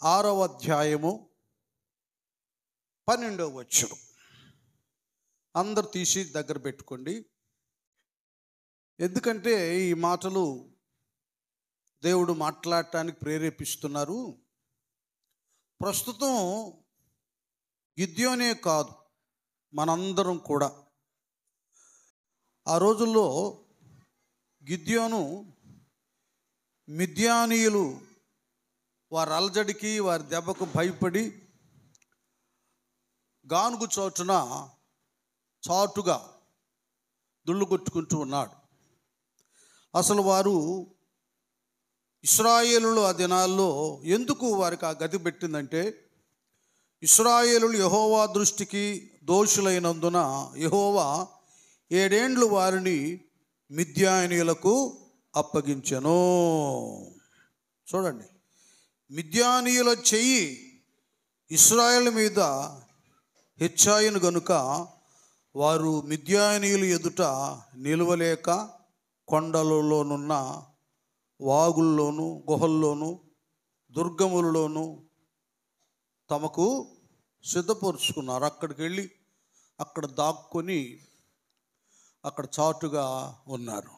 6వ అధ్యాయము 12వ వచనం. అందరు తీసి దగ్గర పెట్టుకోండి. ఎందుకంటే ఈ మాటలు దేవుడు మాట్లాడటానికి ప్రేరేపిస్తున్నారు. ప్రస్తుతం గిద్యోనే కాదు, మనందరం కూడా ఆ రోజుల్లో గిద్యోను మిద్యానీయులు వారి అలజడికి వారి దెబ్బకు భయపడి గానుగు చాటుగా దుళ్ళు కొట్టుకుంటూ ఉన్నాడు. అసలు వారు ఇశ్రాయేలులు ఆ దినాల్లో ఎందుకు వారికి ఆ గతి పెట్టిందంటే, ఇశ్రాయేలులు యెహోవా దృష్టికి దోషులైనందున యెహోవా 7 ఏండ్లు వారిని మిద్యానీయులకు అప్పగించెను. చూడండి, మిద్యానీయుల చెయ్యి ఇశ్రాయేలు మీద హెచ్చాయను గనుక వారు మిద్యానీయులు ఎదుట నిలవలేక కొండలలోనున్న వాగుల్లోనూ గుహల్లోనూ దుర్గములలోనూ తమకు సిద్ధపరుచుకున్నారు. అక్కడికి వెళ్ళి అక్కడ దాక్కొని అక్కడ చాటుగా ఉన్నారు.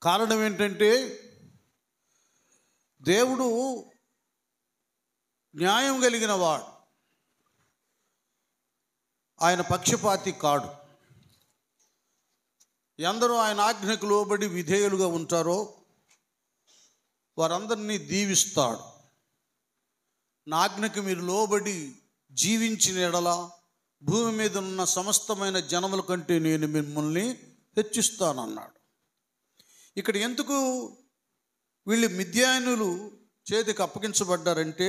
కారణం ఏంటంటే, దేవుడు న్యాయం కలిగిన వాడు, ఆయన పక్షపాతి కాడు. ఎందరూ ఆయన ఆజ్ఞకు లోబడి విధేయులుగా ఉంటారో వారందరినీ దీవిస్తాడు. నా ఆజ్ఞకు మీరు లోబడి జీవించిన ఎడల భూమి మీద ఉన్న సమస్తమైన జనముల కంటే నేను మిమ్మల్ని హెచ్చిస్తానన్నాడు. ఇక్కడ ఎందుకు వీళ్ళు మిద్యానులు చేతికి అప్పగించబడ్డారంటే,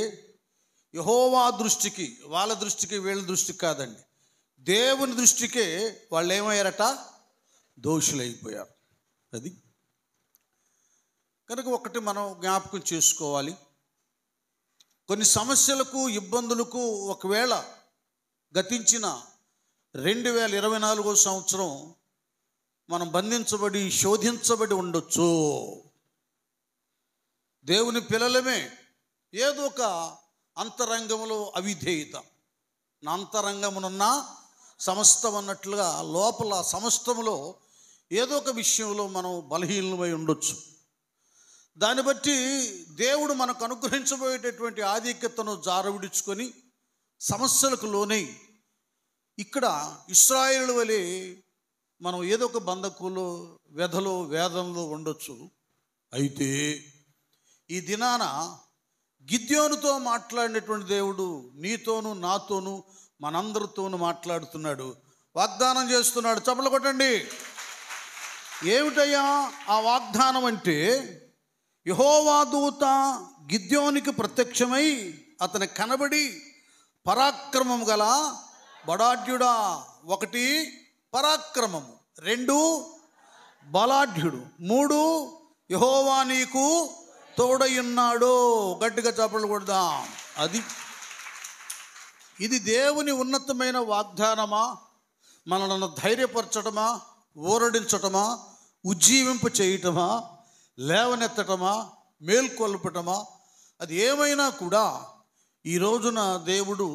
యెహోవా దృష్టికి, వాళ్ళ దృష్టికి వీళ్ళ దృష్టికి కాదండి, దేవుని దృష్టికే వాళ్ళు ఏమయ్యారట, దోషులైపోయారు. అది కనుక ఒకటి మనం జ్ఞాపకం చేసుకోవాలి. కొన్ని సమస్యలకు ఇబ్బందులకు ఒకవేళ గతించిన 2024 సంవత్సరం మనం బంధించబడి శోధించబడి ఉండొచ్చు. దేవుని పిల్లలమే ఏదో ఒక అంతరంగంలో అవిధేయత, నా అంతరంగమునున్న సమస్తం అన్నట్లుగా లోపల సమస్తములో ఏదో ఒక విషయంలో మనం బలహీనమై ఉండొచ్చు. దాన్ని బట్టి దేవుడు మనకు అనుగ్రహించబోయేటటువంటి ఆధిక్యతను జారవిడుచుకొని సమస్యలకు లోనై ఇక్కడ ఇశ్రాయేలు వలె మనం ఏదో ఒక బంధకులో వ్యధలో వేదంలో ఉండొచ్చు. అయితే ఈ దినాన గిద్యోనుతో మాట్లాడినటువంటి దేవుడు నీతోనూ నాతోనూ మనందరితోనూ మాట్లాడుతున్నాడు, వాగ్దానం చేస్తున్నాడు. చప్పట్లు కొట్టండి. ఏమిటయ్యా ఆ వాగ్దానం అంటే, యెహోవా దూత గిద్యోనికి ప్రత్యక్షమై అతని కనబడి, పరాక్రమం గల బడాఢ్యుడా, 1 పరాక్రమము, 2 బలాఢ్యుడు, 3 యెహోవా నీకు తోడయున్నాడు. గట్టిగా చప్పట్లు కొడదాం. ఇది దేవుని ఉన్నతమైన వాగ్దానమా, మనల్ని ధైర్యపరచటమా, ఊరడించటమా, ఉజ్జీవింప చేయటమా, లేవనెత్తటమా, మేల్కొల్పటమా, అది ఏమైనా కూడా ఈ రోజున దేవుడు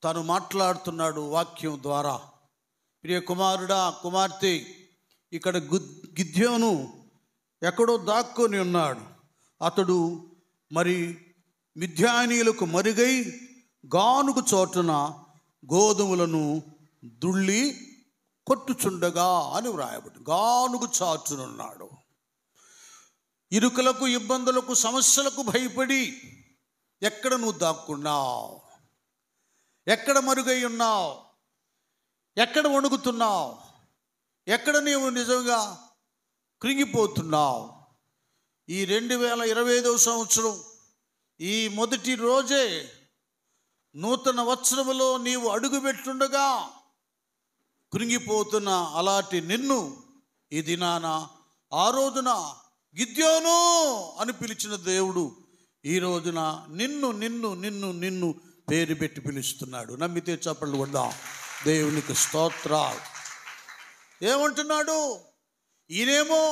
తను మాట్లాడుతున్నాడు వాక్యం ద్వారా. ప్రియ కుమారుడా, కుమార్తె, ఇక్కడ గిద్యోను ఎక్కడో దాక్కొని ఉన్నాడు. అతడు మరి మిద్యానీయులకు మరుగై గానుగు చోటున గోధుమలను దుళ్ళి కొట్టుచుండగా అని వ్రాయబడి, గానుగు చాటునున్నాడు. ఇరుకులకు, ఇబ్బందులకు, సమస్యలకు భయపడి ఎక్కడ నువ్వు దాక్కున్నావు? ఎక్కడ మరుగై ఉన్నావు? ఎక్కడ వణుకుతున్నావు? ఎక్కడ నీవు నిజంగా కృంగిపోతున్నావు? ఈ 2025 సంవత్సరం ఈ మొదటి రోజే నూతన వత్సరములో నీవు అడుగుపెట్టుండగా కృంగిపోతున్న అలాంటి నిన్ను ఈ దినాన, ఆ రోజున గిద్యోను అని పిలిచిన దేవుడు ఈ రోజున నిన్ను నిన్ను నిన్ను నిన్ను పేరు పెట్టి పిలుస్తున్నాడు. నమ్మితే చప్పట్లు కొడదాం. దేవునికి స్తోత్రాలు. ఏమంటున్నాడు? ఈయనేమో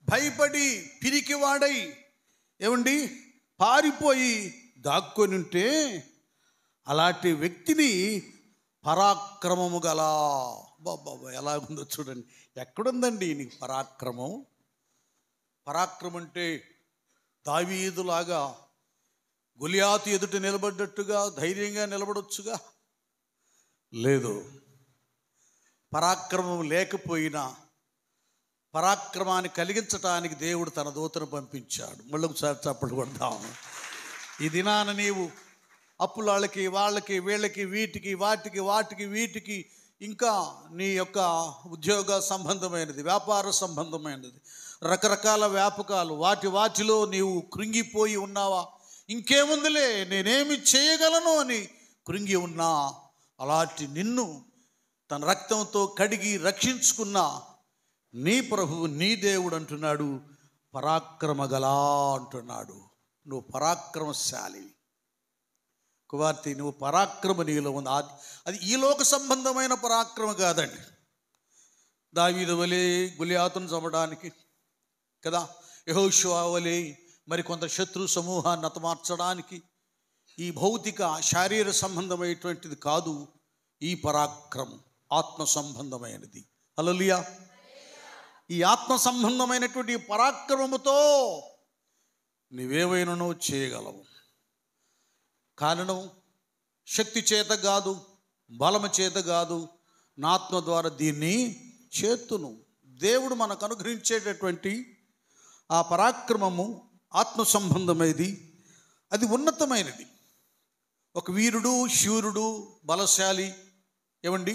భయపడి పిరికివాడై ఏమండి పారిపోయి దాక్కొని ఉంటే అలాంటి వ్యక్తిని పరాక్రమము గల, బాబా ఎలాగుందో చూడండి. ఎక్కడుందండి నీకు పరాక్రమం? పరాక్రమం అంటే దావీదులాగా గొలియాతు ఎదుట నిలబడ్డట్టుగా ధైర్యంగా నిలబడొచ్చుగా? లేదు. పరాక్రమం లేకపోయినా పరాక్రమాన్ని కలిగించటానికి దేవుడు తన దూతను పంపించాడు. మళ్ళీ ఒకసారి చప్పట్లు కొడదాం. ఈ దినాన నీవు అప్పులాళ్ళకి, వాళ్ళకి, వీళ్ళకి, వీటికి, వాటికి వీటికి, ఇంకా నీ యొక్క ఉద్యోగ సంబంధమైనది, వ్యాపార సంబంధమైనది, రకరకాల వ్యాపకాలు, వాటిలో నీవు కృంగిపోయి ఉన్నావా? ఇంకేముందిలే, నేనేమి చేయగలను అని కృంగి ఉన్నా, అలాంటి నిన్ను తన రక్తంతో కడిగి రక్షించుకున్న నీ ప్రభువు, నీ దేవుడు అంటున్నాడు, పరాక్రమగలా అంటున్నాడు. నువ్వు పరాక్రమశాలి కుమార్తె, నువ్వు పరాక్రమ నీలో ఉంది. అది ఈ లోక సంబంధమైన పరాక్రమ కాదండి. దావీదు వలె గొలియాతును చంపడానికి కదా, యెహోషువ వలె మరికొంత శత్రు సమూహాన్ని హతమార్చడానికి, ఈ భౌతిక శారీర సంబంధమైనటువంటిది కాదు. ఈ పరాక్రమం ఆత్మ సంబంధమైనది. హల్లెలూయా. ఈ ఆత్మ సంబంధమైనటువంటి పరాక్రమముతో నీవేమైనా చేయగలవు. కారణం శక్తి చేత కాదు, బలము చేత కాదు, నా ఆత్మ ద్వారా దీన్ని చేతును. దేవుడు మనకు అనుగ్రహించేటటువంటి ఆ పరాక్రమము ఆత్మ సంబంధమైనది, అది ఉన్నతమైనది. ఒక వీరుడు, శూరుడు, బలశాలి, ఏమండి,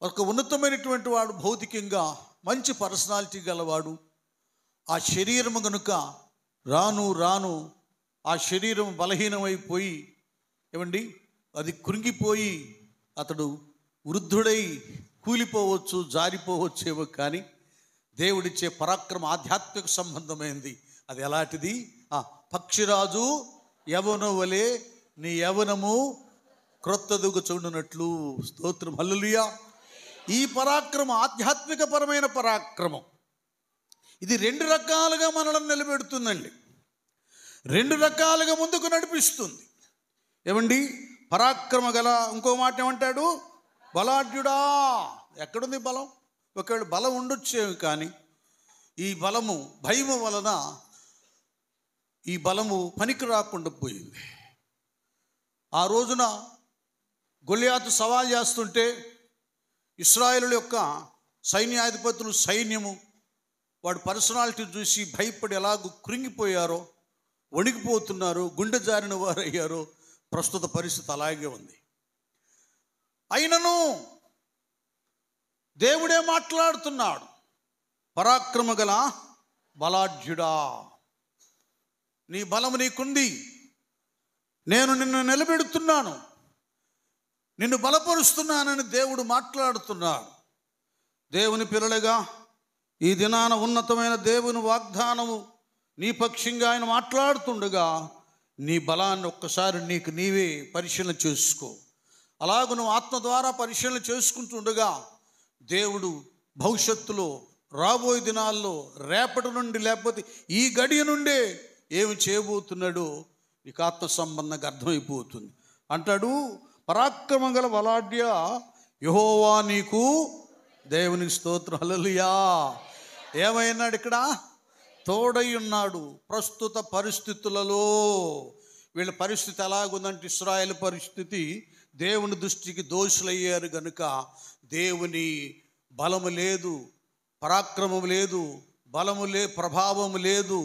ఒక ఉన్నతమైనటువంటి వాడు, భౌతికంగా మంచి పర్సనాలిటీ గలవాడు. ఆ శరీరము గనుక రాను రాను ఆ శరీరం బలహీనమైపోయి, ఏమండి, అది కృంగిపోయి అతడు వృద్ధుడై కూలిపోవచ్చు, జారిపోవచ్చేమో. కానీ దేవుడిచ్చే పరాక్రమం ఆధ్యాత్మిక సంబంధమైనది. అది ఎలాంటిది? పక్షిరాజు యవనం వలె నీ యవనము క్రొత్తదుగు చూడనట్లు. స్తోత్రం, హల్లెలూయా. ఈ పరాక్రమం ఆధ్యాత్మిక పరమైన పరాక్రమం. ఇది రెండు రకాలుగా మనల్ని నిలబెడుతుందండి, రెండు రకాలుగా ముందుకు నడిపిస్తుంది. ఏమండి, పరాక్రమ గల, ఇంకో మాట ఏమంటాడు? బలాఢ్యుడా. ఎక్కడుంది బలం? ఒకవేళ బలం ఉండొచ్చేవి, కానీ ఈ బలము భయము వలన ఈ బలము పనికి రాకుండా పోయింది. ఆ రోజున గొలియాతు సవాల్ చేస్తుంటే ఇశ్రాయేలు యొక్క సైన్యాధిపతులు, సైన్యము, వాడు పర్సనాలిటీ చూసి భయపడి ఎలాగో కృంగిపోయారో, వణికిపోతున్నారు, గుండె జారిన వారు అయ్యారో, ప్రస్తుత పరిస్థితి అలాగే ఉంది. అయినను దేవుడే మాట్లాడుతున్నాడు, పరాక్రమ గల బలాఢ్యుడా, నీ బలము నీకుంది, నేను నిన్ను నిలబెడుతున్నాను, నిన్ను బలపరుస్తున్నానని దేవుడు మాట్లాడుతున్నాడు. దేవుని పిల్లలుగా ఈ దినాన ఉన్నతమైన దేవుని వాగ్దానము నీ పక్షంగా ఆయన మాట్లాడుతుండగా, నీ బలాన్ని ఒక్కసారి నీకు నీవే పరిశీలన చేసుకో. అలాగ నువ్వు ఆత్మ ద్వారా పరిశీలన చేసుకుంటుండగా దేవుడు భవిష్యత్తులో, రాబోయే దినాల్లో, రేపటి నుండి, లేకపోతే ఈ గడియ నుండే ఏమి చేయబోతున్నాడో నీకు ఆత్మ సంబంధంగా అర్థమైపోతుంది. అంటాడు, పరాక్రమ గల బలాఢ్య యెహోవా నీకు, దేవునికి స్తోత్రం, హల్లెలూయా. ఏమైనాడు ఇక్కడ? తోడై ఉన్నాడు. ప్రస్తుత పరిస్థితులలో వీళ్ళ పరిస్థితి ఎలాగుందంటే, ఇశ్రాయేలు పరిస్థితి, దేవుని దృష్టికి దోషులయ్యారు గనుక దేవుని బలము లేదు, పరాక్రమం లేదు, ప్రభావము లేదు,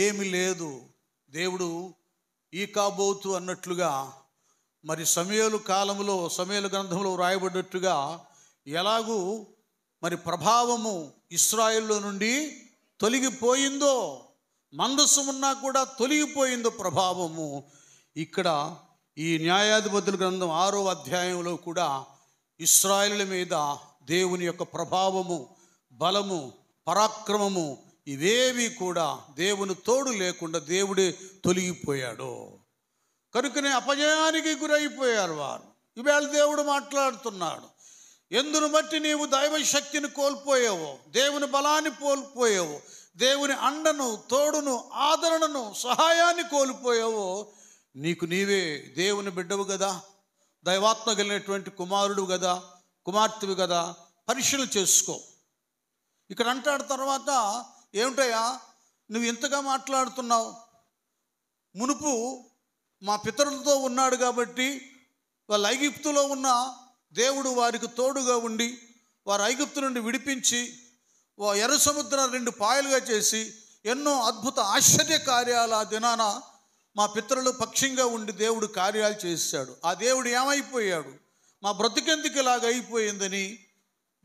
ఏమి లేదు. దేవుడు ఈ కాబోతు అన్నట్లుగా, మరి సమూయేలు కాలంలో, సమూయేలు గ్రంథంలో రాయబడ్డట్టుగా, ఎలాగూ మరి ప్రభావము ఇశ్రాయేల్లో నుండి తొలగిపోయిందో, మందస్సు ఉన్నా కూడా తొలగిపోయిందో ప్రభావము, ఇక్కడ ఈ న్యాయాధిపతుల గ్రంథం 6వ అధ్యాయంలో కూడా ఇశ్రాయేలు మీద దేవుని యొక్క ప్రభావము, బలము, పరాక్రమము ఇవేవి కూడా దేవుని తోడు లేకుండా దేవుడే తొలగిపోయాడు. కనుకనే అపజయానికి గురైపోయారు వారు. ఈవేళ దేవుడు మాట్లాడుతున్నాడు, ఎందును బట్టి నీవు దైవ శక్తిని కోల్పోయావో, దేవుని బలాన్ని కోల్పోయావో, దేవుని అండను, తోడును, ఆదరణను, సహాయాన్ని కోల్పోయావో నీకు నీవే దేవుని బిడ్డవు కదా, దైవాత్మ కలిగినటువంటి కుమారుడు కదా, కుమార్తెవి కదా, పరిశీలన చేసుకో. ఇక్కడ అంటాడు తర్వాత, ఏమిటయ్యా నువ్వు ఇంతగా మాట్లాడుతున్నావు? మునుపు మా పితరులతో ఉన్నాడు కాబట్టి వాళ్ళ ఐగుప్తులో ఉన్న దేవుడు వారికి తోడుగా ఉండి వారు ఐగుప్తు నుండి విడిపించి ఎర్ర సముద్రాన్ని 2 పాయలుగా చేసి ఎన్నో అద్భుత ఆశ్చర్య కార్యాలు ఆ దినాన మా పితరులు పక్షంగా ఉండి దేవుడు కార్యాలు చేశాడు. ఆ దేవుడు ఏమైపోయాడు? మా బ్రతికెందుకు ఇలాగ అయిపోయిందని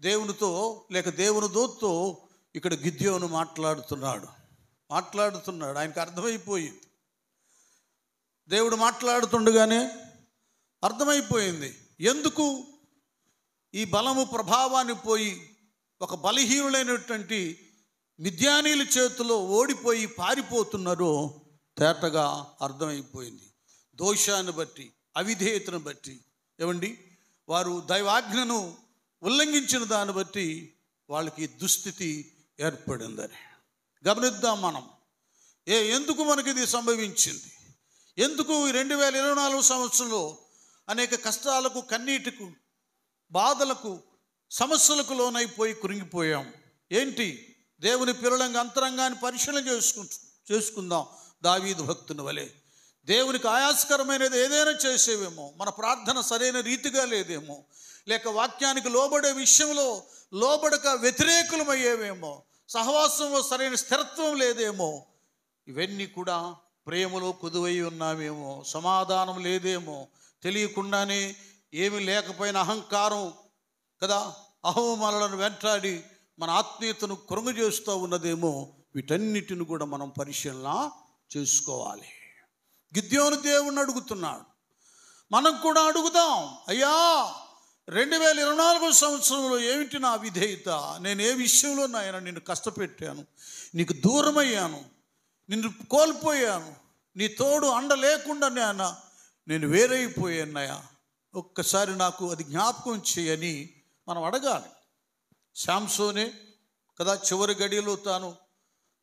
దేవునితో లేక దేవుని దూతతో ఇక్కడ గిద్యోను మాట్లాడుతున్నాడు. ఆయనకు అర్థమైపోయింది. దేవుడు మాట్లాడుతుండగానే అర్థమైపోయింది ఎందుకు ఈ బలము ప్రభావాన్ని పోయి ఒక బలహీనులైనటువంటి మిద్యానీల చేతిలో ఓడిపోయి పారిపోతున్నారో తేటగా అర్థమైపోయింది. దోషాన్ని బట్టి, అవిధేయతను బట్టి, ఏమండి వారు దైవాజ్ఞను ఉల్లంఘించిన దాన్ని బట్టి వాళ్ళకి దుస్థితి ఏర్పడిందని గమనిద్దాం మనం. ఎందుకు మనకి ఇది సంభవించింది? ఎందుకు ఈ 2024 సంవత్సరంలో అనేక కష్టాలకు, కన్నీటికు, బాధలకు, సమస్యలకు లోనైపోయి కురింగిపోయాం? ఏంటి? దేవుని పిల్లలంగా అంతరంగాన్ని పరిశీలన చేసుకుందాం. దావీదు భక్తుని వలె దేవునికి ఆయాస్కరమైనది ఏదైనా చేసేవేమో, మన ప్రార్థన సరైన రీతిగా లేదేమో, లేక వాక్యానికి లోబడే విషయంలో లోబడక వ్యతిరేకులమయ్యేవేమో, సహవాసంలో సరైన స్థిరత్వం లేదేమో, ఇవన్నీ కూడా ప్రేమలో కుదువై ఉన్నామేమో, సమాధానం లేదేమో, తెలియకుండానే ఏమీ లేకపోయిన అహంకారం కదా, అహోమలను వెంటాడి మన ఆత్మీయతను కృంగ చేస్తూ ఉన్నదేమో, వీటన్నిటిని కూడా మనం పరిశీలన చేసుకోవాలి. గిద్యోను దేవుణ్ణి అడుగుతున్నాడు, మనం కూడా అడుగుదాం. అయ్యా 2024 సంవత్సరంలో ఏమిటి నా విధేయత? నేను ఏ విషయంలో నాయన నిన్ను కష్టపెట్టాను, నీకు దూరమయ్యాను, నిన్ను కోల్పోయాను, నీ తోడు అండ లేకుండా నేను వేరైపోయానయ్యా, ఒక్కసారి నాకు అది జ్ఞాపకం చేయని మనం అడగాలి. శాంసోనే కదా చివరి గడియలో తాను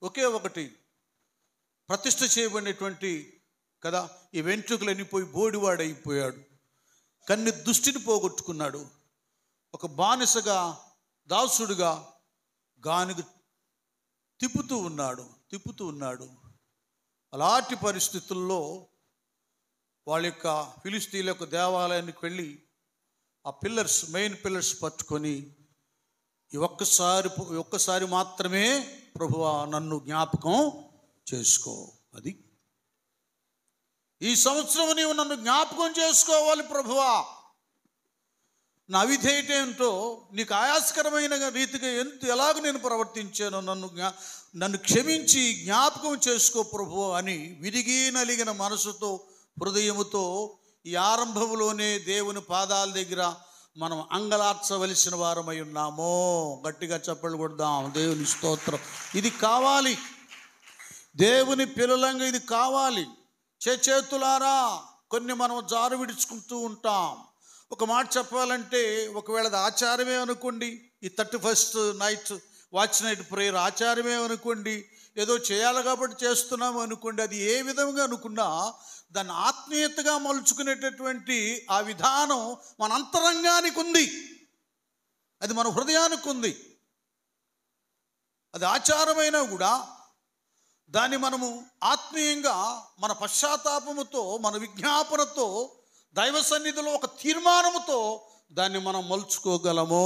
ఒకే ఒకటి ప్రతిష్ఠ చేయబడినటువంటి కదా ఈ వెంట్రుకలు అనిపోయి బోడివాడైపోయాడు. కన్ని దృష్టిని పోగొట్టుకున్నాడు. ఒక బానిసగా, దాసుడుగా గానుగ తిప్పుతూ ఉన్నాడు. అలాంటి పరిస్థితుల్లో వాళ్ళ యొక్క ఫిలిస్తీన్ల యొక్క దేవాలయానికి వెళ్ళి ఆ మెయిన్ పిల్లర్స్ పట్టుకొని ఈ ఒక్కసారి మాత్రమే ప్రభువా నన్ను జ్ఞాపకం చేసుకో, అది ఈ సంవత్సరం నీవు నన్ను జ్ఞాపకం చేసుకోవాలి ప్రభువా. నా అవిధేయత ఏంటో, నీకు ఆయాస్కరమైన రీతిగా ఎలాగ నేను ప్రవర్తించానో నన్ను క్షమించి జ్ఞాపకం చేసుకో ప్రభువా అని విరిగి నలిగిన మనసుతో, హృదయముతో ఈ ఆరంభంలోనే దేవుని పాదాల దగ్గర మనం అంగలార్చవలసిన వారమై ఉన్నామో. గట్టిగా చప్పట్లు కొడదాం. దేవుని స్తోత్రం. ఇది కావాలి, దేవుని పిల్లలంగా ఇది కావాలి. చేతులారా కొన్ని మనం జారు విడుచుకుంటూ ఉంటాం. ఒక మాట చెప్పాలంటే, ఒకవేళ అది ఆచారమే అనుకోండి, ఈ 31st night watch night prayer ఆచారమే అనుకోండి, ఏదో చేయాలి కాబట్టి చేస్తున్నాము అనుకోండి, అది ఏ విధంగా అనుకున్నా దాన్ని ఆత్మీయతగా మలుచుకునేటటువంటి ఆ విధానం మన అంతరంగానికి ఉంది, అది మన హృదయానికి ఉంది. అది ఆచారమైనా కూడా దాన్ని మనము ఆత్మీయంగా మన పశ్చాత్తాపముతో, మన విజ్ఞాపనతో, దైవ సన్నిధిలో ఒక తీర్మానముతో దాన్ని మనం మలుచుకోగలము.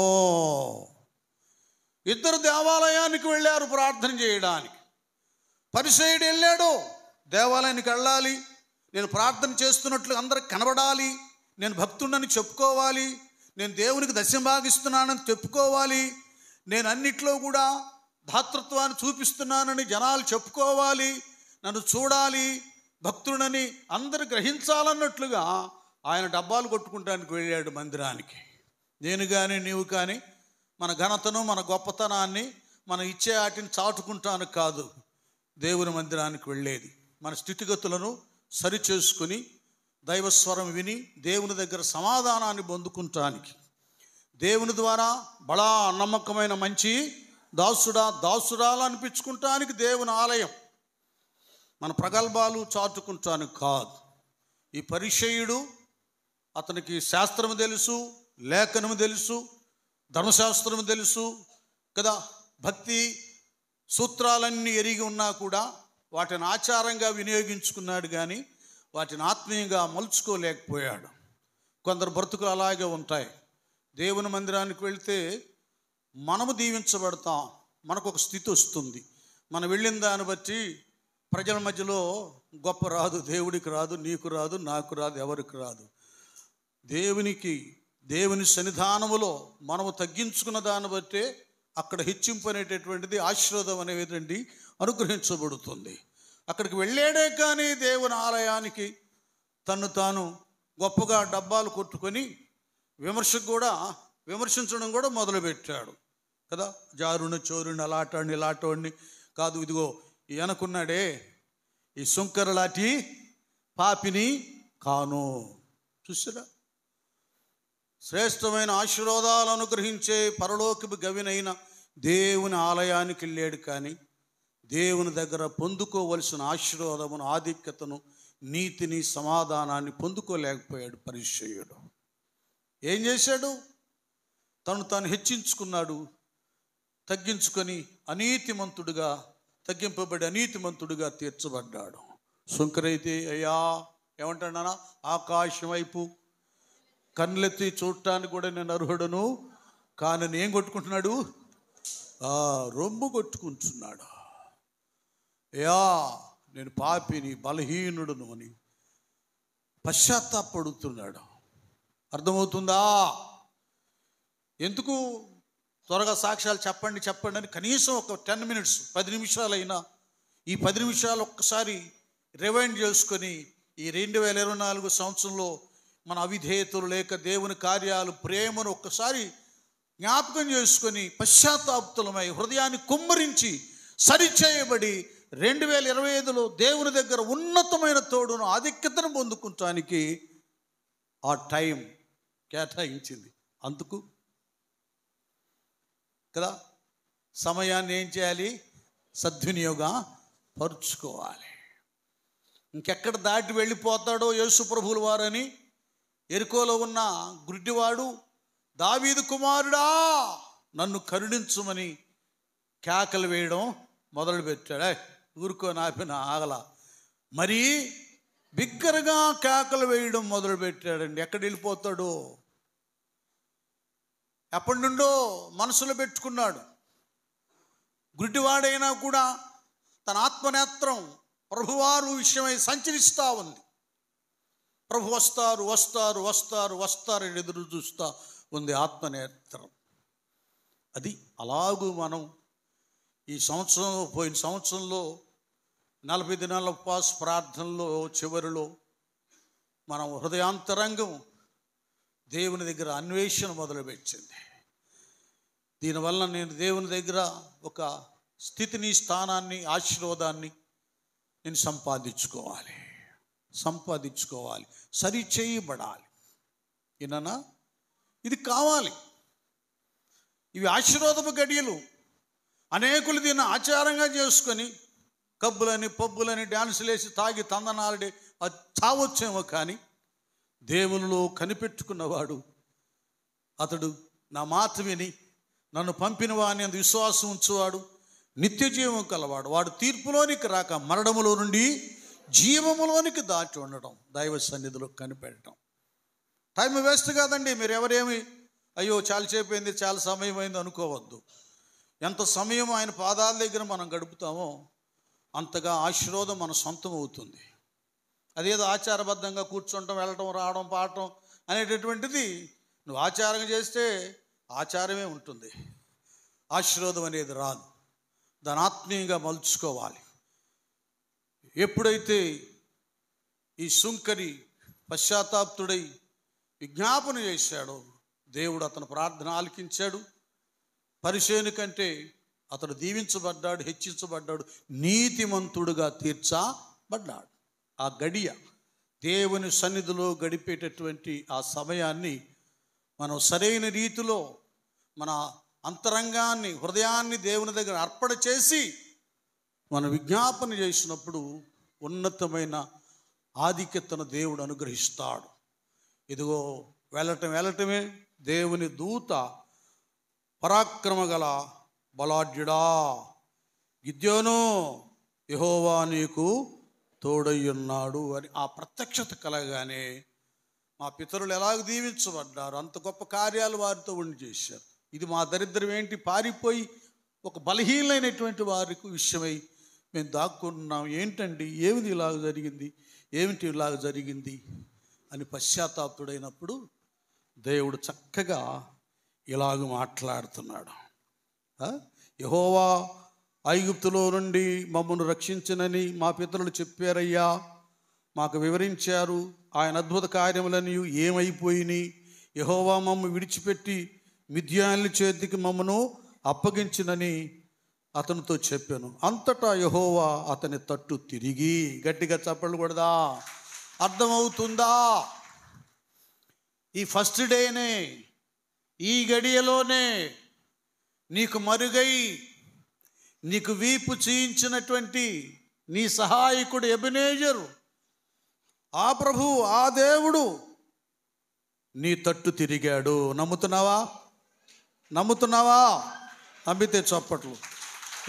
2 దేవాలయానికి వెళ్ళారు ప్రార్థన చేయడానికి. పరిసయ్యుడు వెళ్ళాడు, దేవాలయానికి వెళ్ళాలి, నేను ప్రార్థన చేస్తున్నట్లు అందరికి కనబడాలి, నేను భక్తుడని చెప్పుకోవాలి, నేను దేవునికి దశమ భాగిస్తున్నానని చెప్పుకోవాలి, నేను అన్నిట్లో కూడా దాతృత్వాన్ని చూపిస్తున్నానని జనాలు చెప్పుకోవాలి, నన్ను చూడాలి, భక్తుడని అందరు గ్రహించాలన్నట్లుగా ఆయన డబ్బాలు కొట్టుకుంటానికి వెళ్ళాడు మందిరానికి. నేను కానీ నీవు కానీ మన ఘనతను, మన గొప్పతనాన్ని, మన ఇచ్చే వాటిని చాటుకుంటాను కాదు దేవుని మందిరానికి వెళ్ళేది. మన స్థితిగతులను సరిచేసుకుని దైవస్వరం విని దేవుని దగ్గర సమాధానాన్ని పొందుకుంటానికి, దేవుని ద్వారా బలా నమ్మకమైన మంచి దాసుడా దాసురాలు అనిపించుకుంటానికి దేవుని ఆలయం, మన ప్రగల్భాలు చాటుకుంటానికి కాదు. ఈ పరిచయుడు, అతనికి శాస్త్రము తెలుసు, లేఖనము తెలుసు, ధర్మశాస్త్రము తెలుసు కదా, భక్తి సూత్రాలన్నీ ఎరిగి ఉన్నా కూడా వాటిని ఆచారంగా వినియోగించుకున్నాడు, కానీ వాటిని ఆత్మీయంగా మలుచుకోలేకపోయాడు. కొందరు బ్రతుకులు అలాగే ఉంటాయి. దేవుని మందిరానికి వెళ్తే మనము దీవించబడతాం, మనకు ఒక స్థితి వస్తుంది. మనం వెళ్ళిన దాన్ని బట్టి ప్రజల మధ్యలో గొప్ప రాదు, దేవుడికి రాదు, నీకు రాదు, నాకు రాదు, ఎవరికి రాదు. దేవుని సన్నిధానములో మనము తగ్గించుకున్న దాన్ని బట్టే అక్కడ హెచ్చింపు అనేటటువంటిది, ఆశీర్వాదం అనేదండి అనుగ్రహించబడుతుంది. అక్కడికి వెళ్ళాడే కానీ దేవుని ఆలయానికి తను తాను గొప్పగా డబ్బాలు కొట్టుకొని విమర్శించడం కూడా మొదలుపెట్టాడు కదా. జారుని చోరుని అలాటాడిని ఇలాటోడిని కాదు, ఇదిగో ఈయనకున్నాడే ఈ సుంకరలాంటి పాపిని కాను. చూసారా, శ్రేష్టమైన ఆశీర్వాదాలు అనుగ్రహించే పరలోకపు గవినైన దేవుని ఆలయానికి వెళ్ళాడు, కానీ దేవుని దగ్గర పొందుకోవలసిన ఆశీర్వాదమును, ఆధిక్యతను, నీతిని, సమాధానాన్ని పొందుకోలేకపోయాడు పరిచయుడు. ఏం చేశాడు? తాను హెచ్చించుకున్నాడు, తగ్గించుకొని తగ్గింపబడి అనీతిమంతుడుగా తీర్చబడ్డాడు. సుంకరైతే అయ్యా ఏమంటాడా, ఆకాశం వైపు కళ్ళెత్తి చూడటానికి కూడా నేను అర్హుడను కానీ ఏం కొట్టుకుంటున్నాడు? రొమ్ము కొట్టుకుంటున్నాడు. అయ్యా నేను పాపిని, బలహీనుడును అని పశ్చాత్తాపడుతున్నాడు. అర్థమవుతుందా? ఎందుకు త్వరగా సాక్ష్యాలు చెప్పండి అని కనీసం ఒక 10 minutes 10 నిమిషాలైనా ఈ 10 నిమిషాలు ఒక్కసారి రివైండ్ చేసుకొని ఈ 2024 సంవత్సరంలో మన అవిధేయతలు లేక దేవుని కార్యాలు, ప్రేమను ఒక్కసారి జ్ఞాపకం చేసుకొని పశ్చాత్తాపతులమై హృదయాన్ని కుమ్మరించి సరిచేయబడి 2025లో దేవుని దగ్గర ఉన్నతమైన తోడును, ఆధిక్యతను పొందుకుంటానికి ఆ టైం కేటాయించింది. అందుకు కదా సమయాన్ని ఏం చేయాలి? సద్వినియోగం పరుచుకోవాలి. ఇంకెక్కడ దాటి వెళ్ళిపోతాడో యేసు ప్రభువుల వారని ఎరికోలో ఉన్న గుడ్డివాడు, దావీదు కుమారుడా నన్ను కరుణించుమని కేకలు వేయడం మొదలుపెట్టాడు. ఊరుకో నాపిన ఆగల, మరీ బిగ్గరగా కేకలు వేయడం మొదలుపెట్టాడండి. ఎక్కడ వెళ్ళిపోతాడో ఎప్పటి నుండో మనసులో పెట్టుకున్నాడు. గుడ్డివాడైనా కూడా తన ఆత్మనేత్రం ప్రభువారు విషయమై సంచరిస్తూ ఉంది. ప్రభు వస్తారు అని ఎదురు చూస్తూ ఉంది ఆత్మనేత్రం. అది అలాగూ మనం ఈ సంవత్సరంలో, పోయిన సంవత్సరంలో 40 దినాల ఉపవాస ప్రార్థనలో చివరిలో మనం హృదయాంతరంగం దేవుని దగ్గర అన్వేషణ మొదలుపెట్టింది. దీనివల్ల నేను దేవుని దగ్గర ఒక స్థితిని, స్థానాన్ని, ఆశీర్వాదాన్ని నేను సంపాదించుకోవాలి, సరి చేయబడాలి. ఏనా ఇది కావాలి. ఇవి ఆశీర్వాదపు గడియలు. అనేకులు దీన్ని ఆచారంగా చేసుకొని కబ్బులని, పబ్బులని, డ్యాన్సులు వేసి తాగి తందనాలడే అది చావచ్చేమో, కానీ దేవునిలో కనిపెట్టుకున్నవాడు, అతడు నా మాట విని నన్ను పంపిన వాని అందు విశ్వాసం ఉంచువాడు నిత్య జీవం కలవాడు. వాడు తీర్పులోనికి రాక మరణములో నుండి జీవములోనికి దాటి ఉండడం, దైవ సన్నిధిలో కనిపెట్టడం. టైం వేస్ట్ కాదండి. మీరు ఎవరేమి అయ్యో చాలా చేపోయింది, చాలా సమయం అయింది అనుకోవద్దు. ఎంత సమయం ఆయన పాదాల దగ్గర మనం గడుపుతామో అంతగా ఆశీర్వాదం మన సొంతం అవుతుంది. అదేదో ఆచారబద్ధంగా కూర్చుంటాం, వెళ్ళటం, రావడం, పాడటం అనేటటువంటిది నువ్వు ఆచారంగా చేస్తే ఆచారమే ఉంటుంది, ఆశీర్వాదం అనేది రాదు. దాన్ని ఆత్మీయంగా మలుచుకోవాలి. ఎప్పుడైతే ఈ సుంకరి పశ్చాత్తాప్తుడై విజ్ఞాపన చేశాడో దేవుడు అతని ప్రార్థన ఆలకించాడు. పరిసేను కంటే అతడు దీవించబడ్డాడు, హెచ్చించబడ్డాడు, నీతిమంతుడుగా తీర్చబడ్డాడు. ఆ గడియ దేవుని సన్నిధిలో గడిపేటటువంటి ఆ సమయాన్ని మనం సరైన రీతిలో మన అంతరంగాన్ని, హృదయాన్ని దేవుని దగ్గర అర్పణ చేసి మనం విజ్ఞాపన చేసినప్పుడు ఉన్నతమైన ఆధిక్యతను దేవుడు అనుగ్రహిస్తాడు. ఇదిగో వెళ్ళటమే దేవుని దూత, పరాక్రమ గల బలాఢ్యుడా గిద్యోను, యెహోవా నీకు తోడయ్యున్నాడు అని ఆ ప్రత్యక్షత కలగానే మా పితరులు ఎలాగ దీవించబడ్డారు, అంత గొప్ప కార్యాలు వారితో ఉండి చేశారు. ఇది మా దరిద్రం ఏంటి, పారిపోయి ఒక బలహీనమైనటువంటి వారికి విషయమై మేము దాక్కున్నాం, ఏంటండి ఏమిటి ఇలాగ జరిగింది అని పశ్చాత్తాపుడైనప్పుడు దేవుడు చక్కగా ఇలాగ మాట్లాడుతున్నాడు. యెహోవా ఐగుప్తులో నుండి మమ్మల్ని రక్షించనని మా పితరులు చెప్పారయ్యా, మాకు వివరించారు. ఆయన అద్భుత కార్యములని ఏమైపోయినాయి, యెహోవా మమ్మల్ని విడిచిపెట్టి మిద్యానుల చేతికి మమ్మను అప్పగించినని అతనితో చెప్పాను. అంతటా యెహోవా అతని తట్టు తిరిగి, గట్టిగా చప్పట్లు కొడదా, అర్థమవుతుందా? ఈ ఫస్ట్ డేనే, ఈ గడియలోనే నీకు మరుగై నీకు వీపు చేయించినటువంటి నీ సహాయకుడు ఎబెనేజరు, ఆ ప్రభు, ఆ దేవుడు నీ తట్టు తిరిగాడు. నమ్ముతున్నావా? నమ్మితే చప్పట్లు.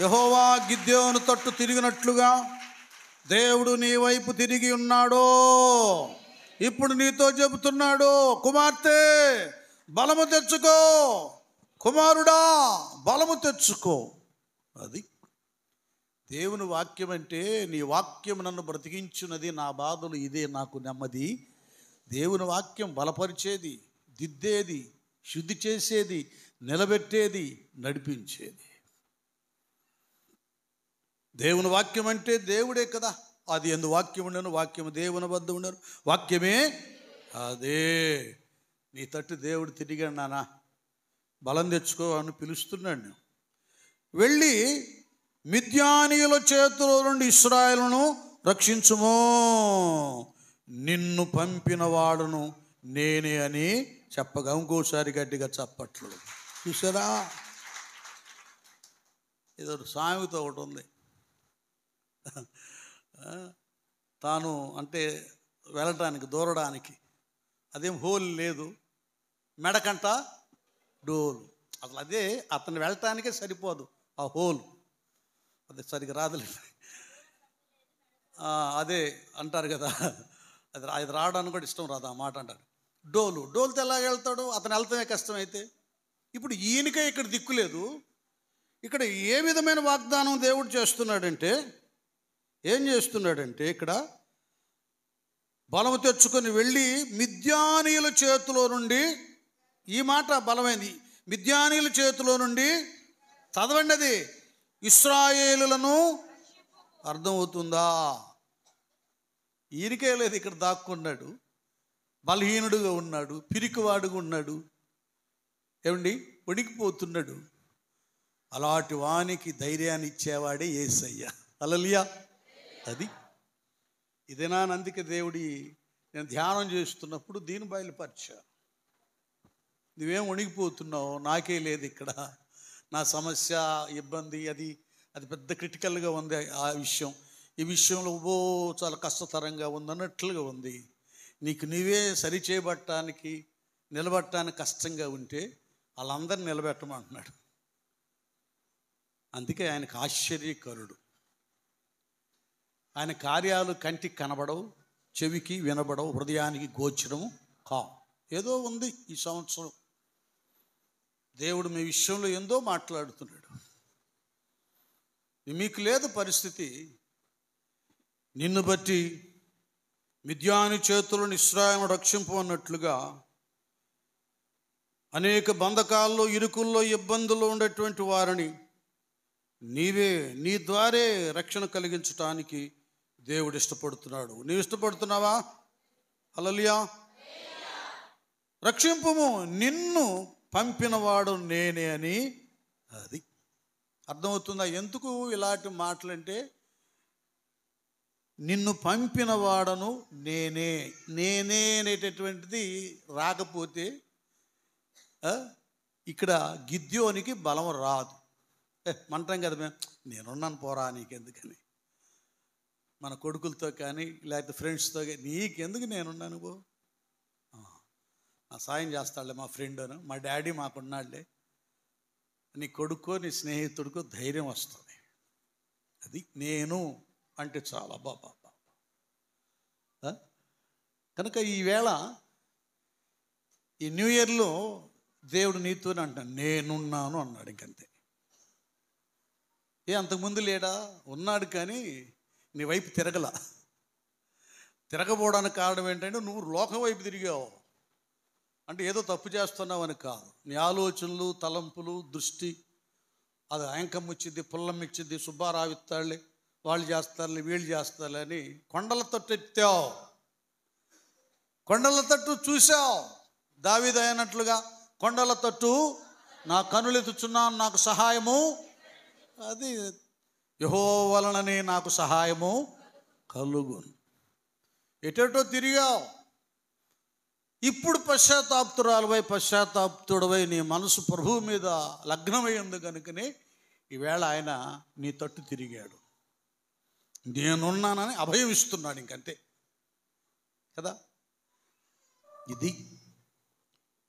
యెహోవా గిద్యోను తట్టు తిరిగినట్లుగా దేవుడు నీ వైపు తిరిగి ఉన్నాడో. ఇప్పుడు నీతో చెబుతున్నాడు, కుమార్తె బలము తెచ్చుకో, కుమారుడా బలము తెచ్చుకో. అది దేవుని వాక్యం అంటే, నీ వాక్యం నన్ను బ్రతికించున్నది, నా బాధలు ఇదే నాకు నెమ్మది. దేవుని వాక్యం బలపరిచేది, దిద్దేది, శుద్ధి చేసేది, నిలబెట్టేది, నడిపించేది. దేవుని వాక్యం అంటే దేవుడే కదా. అది ఎందు వాక్యం ఉండను, వాక్యము దేవుని వద్ద ఉండను, వాక్యమే అదే. నీ తట్టు దేవుడు తిరిగాడు, నానా బలం తెచ్చుకో అని పిలుస్తున్నాడు. నేను వెళ్ళి మిద్యానీయుల చేతిలో నుండి ఇశ్రాయేలును రక్షించుమో, నిన్ను పంపిన వాడును నేనే అని చెప్పగా ఇంకోసారి గట్టిగా చప్పట్లు. చూసారా, ఏదో సామెత ఒకటి ఉంది, తాను అంటే వెళ్ళటానికి, దూరడానికి అదేం హోల్ లేదు, మెడకంట డోలు. అసలు అదే అతను వెళ్ళటానికే సరిపోదు ఆ హోల్, అదే సరిగ్గా రాదులేదు. అదే అంటారు కదా, అది రావడానికి కూడా ఇష్టం రాదు ఆ మాట అంటారు. డోలుతో ఎలాగ వెళ్తాడు, అతను వెళ్తామే కష్టమైతే. ఇప్పుడు ఈయనకే ఇక్కడ దిక్కులేదు. ఇక్కడ ఏ విధమైన వాగ్దానం దేవుడు చేస్తున్నాడంటే, ఏం చేస్తున్నాడంటే, ఇక్కడ బలము తెచ్చుకొని వెళ్ళి మిద్యానీయుల చేతిలో నుండి, ఈ మాట బలమైంది, మిద్యానీయుల చేతిలో నుండి, చదవండి అది, ఇశ్రాయేలులను, అర్థమవుతుందా? ఈయనకే లేదు, ఇక్కడ దాక్కున్నాడు, బలహీనుడుగా ఉన్నాడు, పిరికివాడుగా ఉన్నాడు, ఏమండి వణికిపోతున్నాడు. అలాంటి వానికి ధైర్యాన్ని ఇచ్చేవాడే యేసయ్య. హల్లెలూయా. అది ఇదేనా? అందుకే దేవుడి నేను ధ్యానం చేస్తున్నప్పుడు దీని బయలుపరిచాను. నువ్వేం వణికిపోతున్నావు, నాకే లేదు ఇక్కడ, నా సమస్య, ఇబ్బంది, అది పెద్ద క్రిటికల్గా ఉంది ఆ విషయం, ఈ విషయంలో చాలా కష్టతరంగా ఉంది అన్నట్లుగా ఉంది. నీకు నీవే సరిచేయబట్టడానికి, నిలబట్టడానికి కష్టంగా ఉంటే వాళ్ళందరినీ నిలబెట్టమంటున్నాడు. అందుకే ఆయనకు ఆశ్చర్యకరుడు. ఆయన కార్యాలు కంటికి కనబడవు, చెవికి వినబడవు, హృదయానికి గోచరము కావు. ఏదో ఉంది ఈ సంవత్సరం, దేవుడు మీ విషయంలో ఏందో మాట్లాడుతున్నాడు. మీకు లేదు పరిస్థితి, నిన్ను బట్టి మిద్యాను చేతులను ఇశ్రాయేలును రక్షింపు అన్నట్లుగా అనేక బంధకాల్లో, ఇరుకుల్లో, ఇబ్బందుల్లో ఉండేటువంటి వారిని నీ ద్వారే రక్షణ కలిగించటానికి దేవుడు ఇష్టపడుతున్నాడు. నీవు ఇష్టపడుతున్నావా? హల్లెలూయా. రక్షింపుము, నిన్ను పంపినవాడు నేనే అని. అది అర్థమవుతుందా? ఎందుకు ఇలాంటి మాటలంటే, నిన్ను పంపిన వాడను నేనే అనేటటువంటిది రాకపోతే ఇక్కడ గిద్యోనికి బలం రాదు. మంటాం కదా మేము, నేనున్నాను పోరా నీకెందుకని. మన కొడుకులతో కానీ లేకపోతే ఫ్రెండ్స్తో కానీ, నీకెందుకు నేనున్నాను పో, నా సాయం చేస్తాడులే మా ఫ్రెండ్ అని, మా డాడీ మాకున్నాడులే, నీ కొడుకో నీ స్నేహితుడికో ధైర్యం వస్తుంది. అది నేను అంటే చాలా బాబా. కనుక ఈవేళ ఈ న్యూ ఇయర్లో దేవుడు నీతోనే అంటాను, నేనున్నాను అన్నాడు. ఇంకంతే. అంతకుముందు లేడా? ఉన్నాడు, కానీ నీ వైపు తిరగబోవడానికి కారణం ఏంటంటే నువ్వు లోకం వైపు తిరిగావు. అంటే ఏదో తప్పు చేస్తున్నావు అని కాదు. నీ ఆలోచనలు, తలంపులు, దృష్టి అది ఆయంకం వచ్చింది, పుల్లం ఇచ్చింది, సుబ్బారావు ఇస్తాడులే, వాళ్ళు చేస్తారులే, వీళ్ళు చేస్తారులే అని కొండల తట్టు ఎత్తావు, కొండల తట్టు చూసావు. దావీదు అయినట్లుగా కొండల తట్టు నా కనులెత్తుచున్నాను, నాకు సహాయము, అది యెహోవా వలననే నాకు సహాయము కలుగును. ఎటో తిరిగావు. ఇప్పుడు పశ్చాత్తాపుతుడవై నీ మనసు ప్రభువు మీద లగ్నమై ఉంది కనుకనే ఈవేళ ఆయన నీ తట్టు తిరిగాడు. నేనున్నానని అభయం ఇస్తున్నాడు. ఇంకంతే కదా. ఇది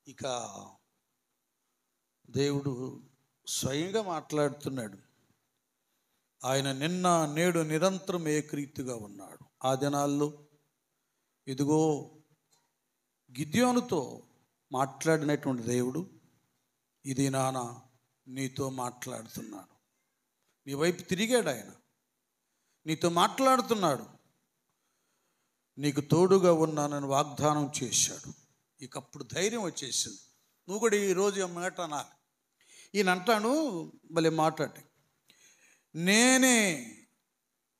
ఇక దేవుడు స్వయంగా మాట్లాడుతున్నాడు. ఆయన నిన్న నేడు నిరంతరం ఏకరీతిగా ఉన్నాడు. ఆ దినాల్లో ఇదిగో గిద్యోనుతో మాట్లాడినటువంటి దేవుడు ఇది నాన్న నీతో మాట్లాడుతున్నాడు. నీ వైపు తిరిగాడు, ఆయన నీతో మాట్లాడుతున్నాడు, నీకు తోడుగా ఉన్నానని వాగ్దానం చేశాడు. ఇక అప్పుడు ధైర్యం వచ్చేసింది. నువ్వు కూడా ఈరోజు మాట అనాలి. ఈయన అంటాను, భలే మాట్లాడి, నేనే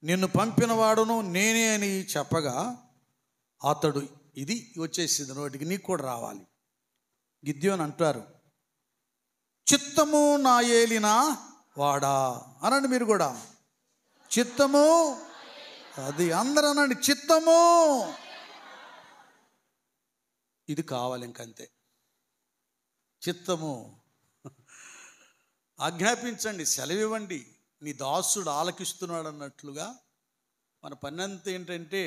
నిన్ను పంపిన వాడును నేనే అని చెప్పగా అతడు, ఇది వచ్చేసింది నోటికి, నీకు కూడా రావాలి. గిద్యోను అంటారు, చిత్తము నా ఏలిన వాడా అనండి. మీరు కూడా చిత్తము, అది అందరూ అనండి, చిత్తము. ఇది కావాలి, ఇంకంతే. చిత్తము ఆజ్ఞాపించండి, సెలవివ్వండి, నీ దాసుడు ఆలకిస్తున్నాడు అన్నట్లుగా మన పని అంతా ఏంటంటే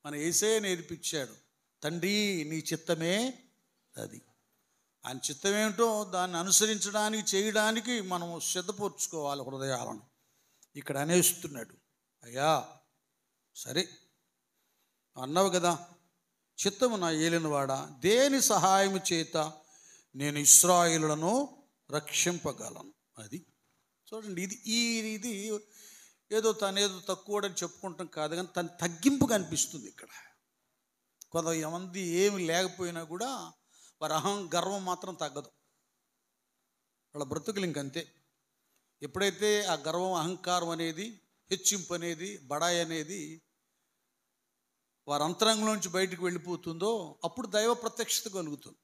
మన యేసయ్య నేర్పించాడు. తండ్రి నీ చిత్తమే అది. ఆయన చిత్తమేమిటో దాన్ని అనుసరించడానికి, చేయడానికి మనం సిద్ధపరచుకోవాలి హృదయాలను. ఇక్కడ అనేస్తున్నాడు, అయ్యా సరే అన్నావు కదా, చిత్తము నా ఏలినవాడా, దేని సహాయము చేత నేను ఇశ్రాయేలులను రక్షింపగలను. అది చూడండి. ఇది ఏదో తనేదో తక్కువడని చెప్పుకుంటాం కాదు, కానీ తన తగ్గింపు కనిపిస్తుంది ఇక్కడ. కొంతమంది ఏమి లేకపోయినా కూడా వారి గర్వం మాత్రం తగ్గదు. వాళ్ళ బ్రతుకులు ఇంకంతే. ఎప్పుడైతే ఆ గర్వం, అహంకారం అనేది, హెచ్చింపు అనేది, బడాయి అనేది వారి అంతరంగంలోంచి బయటకు వెళ్ళిపోతుందో అప్పుడు దైవ ప్రత్యక్షత కలుగుతుంది.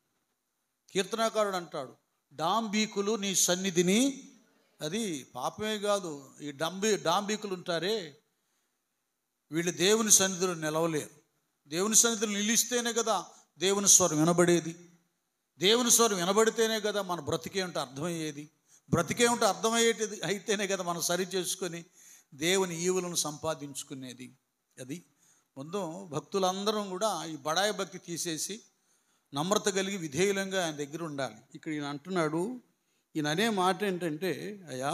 కీర్తనాకారుడు అంటాడు, డాంబీకులు నీ సన్నిధిని, అది పాపమే కాదు, ఈ డాంబీకులు ఉంటారే వీళ్ళు దేవుని సన్నిధిలో నిలవలేరు. దేవుని సన్నిధిలో నిలిస్తేనే కదా దేవుని స్వరం వినబడేది. దేవుని స్వరం వినబడితేనే కదా మన బ్రతికేమిటో అర్థమయ్యేది. బ్రతికేమిటో అర్థమయ్యేది అయితేనే కదా మనం సరి చేసుకొని దేవుని ఈవులను సంపాదించుకునేది. అది ముందు భక్తులందరం కూడా ఈ బడాయి భక్తి తీసేసి నమ్రత కలిగి విధేయులంగా ఆయన దగ్గర ఉండాలి. ఇక్కడ ఈయన అంటున్నాడు, ఈయన అనే మాట ఏంటంటే, అయ్యా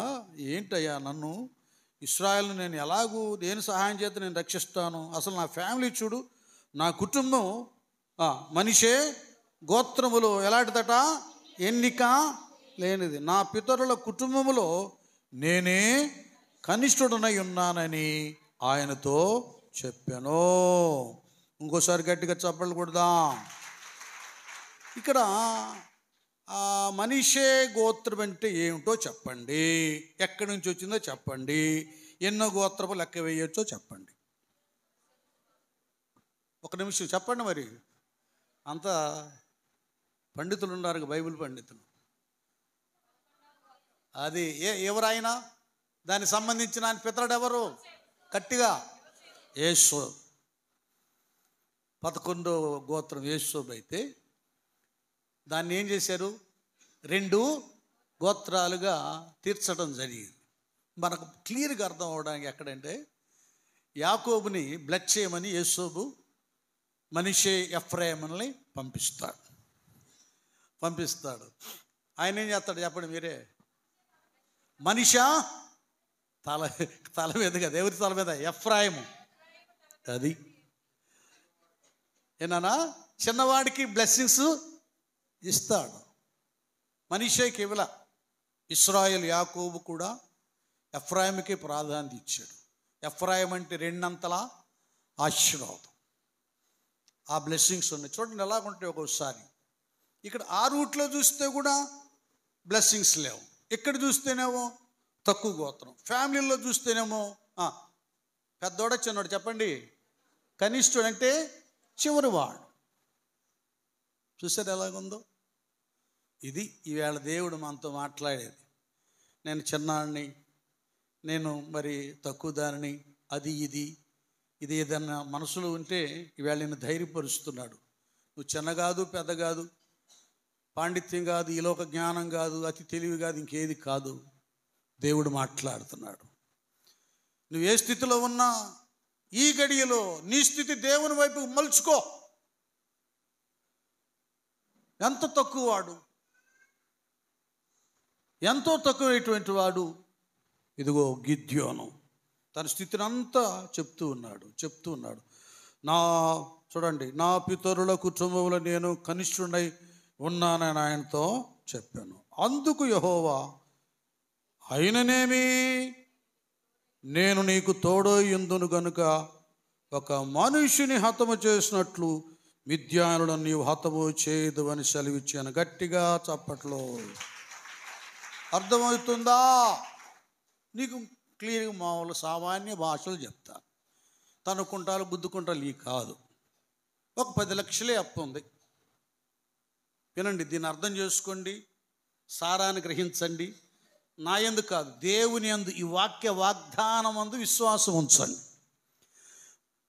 ఏంటయ్యా, నన్ను ఇశ్రాయేలును నేను ఎలాగూ దేని సహాయం చేత నేను రక్షిస్తాను? అసలు నా ఫ్యామిలీ చూడు, నా కుటుంబం మనిషే గోత్రములో ఎలాంటిదట, ఎన్నిక లేనిది. నా పితరుల కుటుంబములో నేనే కనిష్ఠుడనై ఉన్నానని ఆయనతో చెప్పాను. ఇంకోసారి గట్టిగా చప్పట్లు కొడదాం. ఇక్కడ ఆ మనిషే గోత్రం అంటే ఏమిటో చెప్పండి, ఎక్కడి నుంచి వచ్చిందో చెప్పండి, ఎన్నో గోత్రపు లెక్క వేయచ్చో చెప్పండి. ఒక నిమిషం చెప్పండి. మరి అంత పండితులు ఉన్నారు, బైబిల్ పండితులు. అది ఎవరైనా దానికి సంబంధించిన ఆయన పితరుడు ఎవరు? గట్టిగా యేసు. 11వ గోత్రం యేసోబు అయితే దాన్ని ఏం చేశారు? 2 గోత్రాలుగా తీర్చడం జరిగింది. మనకు క్లియర్గా అర్థం అవడానికి ఎక్కడంటే, యాకోబుని బ్లెస్ చేయమని యేసోబు మనష్షే ఎఫ్రాయిముల్ని పంపిస్తాడు. ఆయన ఏం చేస్తాడు చెప్పండి మీరే? మనిషా తల మీద కదా, ఎవరి తల మీద? ఎఫ్రాయిము. అది ఏనా, చిన్నవాడికి బ్లెస్సింగ్స్ ఇస్తాడు, మనష్షేకి ఇవ్వల. ఇశ్రాయేల్ యాకోబు కూడా ఎఫ్రాయిముకి ప్రాధాన్యత ఇచ్చాడు. ఎఫ్రాయిం అంటే 2 అంతల ఆశీర్వాదం. ఆ బ్లెస్సింగ్స్ ఉన్నాయి. చూడండి ఎలాగుంటాయి ఒక్కోసారి. ఇక్కడ ఆ రూట్లో చూస్తే కూడా బ్లెస్సింగ్స్ లేవు, ఇక్కడ చూస్తేనేమో తక్కువ గోత్రం. ఫ్యామిలీలో చూస్తేనేమో పెద్దోడ చిన్నోడు చెప్పండి, కనిష్ఠుడు అంటే చివరివాడు. చూసారు ఎలాగుందో? ఇది ఈవేళ దేవుడు మనతో మాట్లాడేది. నేను చిన్నాడిని, నేను మరి తక్కువ దానిని, అది ఇది ఏదన్నా మనసులో ఉంటే ఈవేళ నేను ధైర్యపరుస్తున్నాడు. నువ్వు చిన్న కాదు, పెద్ద కాదు, పాండిత్యం కాదు, ఈలోక జ్ఞానం కాదు, అతి తెలివి కాదు, ఇంకేది కాదు. దేవుడు మాట్లాడుతున్నాడు. నువ్వు ఏ స్థితిలో ఉన్నా ఈ గడియలో నీ స్థితి దేవుని వైపు మలుచుకో. ఎంత తక్కువ వాడు, ఎంతో తక్కువైనటువంటి వాడు. ఇదిగో గిద్యోను తన స్థితిని అంతా చెప్తూ ఉన్నాడు. చూడండి, నా పితరుల కుటుంబంలో నేను కనిష్ఠుడై ఉన్నానని ఆయనతో చెప్పాను. అందుకు యెహోవా, అయిననేమి నేను నీకు తోడైయుందును గనుక ఒక మనుషుని హతము చేసినట్లు మిద్యానులను నీవు హతము చేయదు అని సెలవిచ్చాను. గట్టిగా చప్పట్లో. అర్థమవుతుందా? నీకు క్లియర్గా మామూలు సామాన్య భాషలు చెప్తా. తనుకుంటాలు గుద్దుకుంటాలు ఈ కాదు. ఒక 10 లక్షలే అప్పు ఉంది. వినండి, దీన్ని అర్థం చేసుకోండి, సారాన్ని గ్రహించండి. నా యందు కాదు, దేవుని యందు, ఈ వాక్య వాగ్దానం అందు విశ్వాసం ఉంచండి.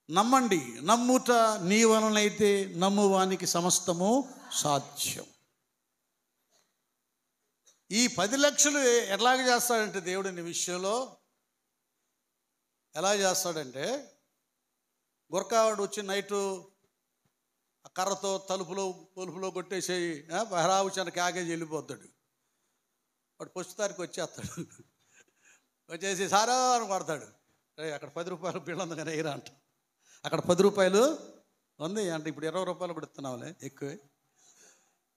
నమ్మండి. నమ్ముట నీ వలనైతే నమ్మువానికి సమస్తము సాధ్యం. ఈ 10 లక్షలు ఎలాగ చేస్తాడంటే దేవుడు నీ విషయంలో ఎలా చేస్తాడంటే, గురకావాడు వచ్చి నైటు కర్రతో తలుపులో కొట్టేసేయి బహరావు చిన్న క్యాగేజ్ వెళ్ళిపోతాడు. వాడు పుస్తకానికి వచ్చేస్తాడు, వచ్చేసి సారా అని కొడతాడు. అక్కడ 10 రూపాయలు బిల్ ఉంది కానీ ఎయిరా అంట. అక్కడ 10 రూపాయలు ఉంది అంటే ఇప్పుడు 20 రూపాయలు పెడుతున్నావులే ఎక్కువే.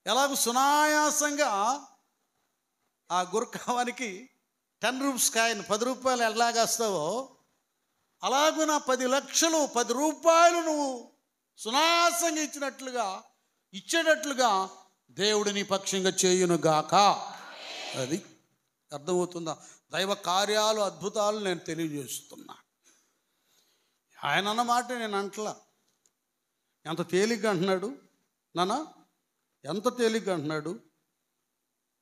ఎలాగ సునాయాసంగా ఆ గురకావానికి 10 రూపీస్ కాయను 10 రూపాయలు ఎలాగేస్తావో అలాగూ నా 10 లక్షలు 10 రూపాయలు నువ్వు సునాయాసంగా ఇచ్చేటట్లుగా దేవుడు నీ పక్షంగా చేయునుగాక. అది అర్థమవుతుందా? దైవ కార్యాలు, అద్భుతాలు నేను తెలియజేస్తున్నా. ఆయన అన్నమాట నేను అంటలా. ఎంత తేలిగ్గా అంటున్నాడు నాన్న, ఎంత తేలిగ్గా అంటున్నాడు.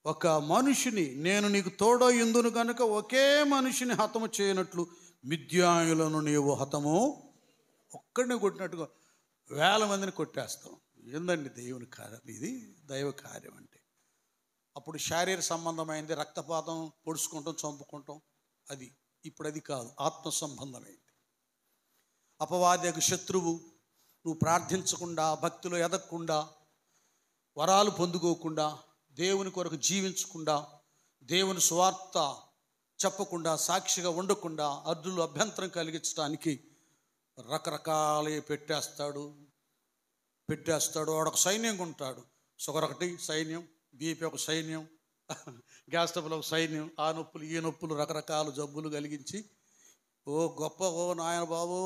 ఒక మనిషిని నేను నీకు తోడైయుందును కనుక ఒకే మనిషిని హతము చేయనట్లు మిద్యానులను నీవు హతము, ఒక్కడిని కొట్టినట్టుగా 1000 మందిని కొట్టేస్తాం. ఏందండి దేవుని కార్యం? ఇది దైవ కార్యం అంటే. అప్పుడు శారీరక సంబంధమైంది, రక్తపాతం, పొడుచుకుంటాం, చంపుకుంటాం. అది ఇప్పుడు అది కాదు, ఆత్మ సంబంధమైంది. అపవాదికి శత్రువు నువ్వు ప్రార్థించకుండా, భక్తిలో ఎదగకుండా, వరాలు పొందుకోకుండా, దేవుని కొరకు జీవించకుండా, దేవుని సువార్త చెప్పకుండా, సాక్షిగా ఉండకుండా, అడ్డులు అభ్యంతరం కలిగించడానికి రకరకాలే పెట్టేస్తాడు. వాడొక సైన్యంగా ఉంటాడు. షుగర్ ఒకటి సైన్యం, బీపీ ఒక సైన్యం, గ్యాస్ ట్రబుల్ ఒక సైన్యం, ఆ నొప్పులు ఈ నొప్పులు, రకరకాల జబ్బులు కలిగించి గొప్ప నాయన బాబు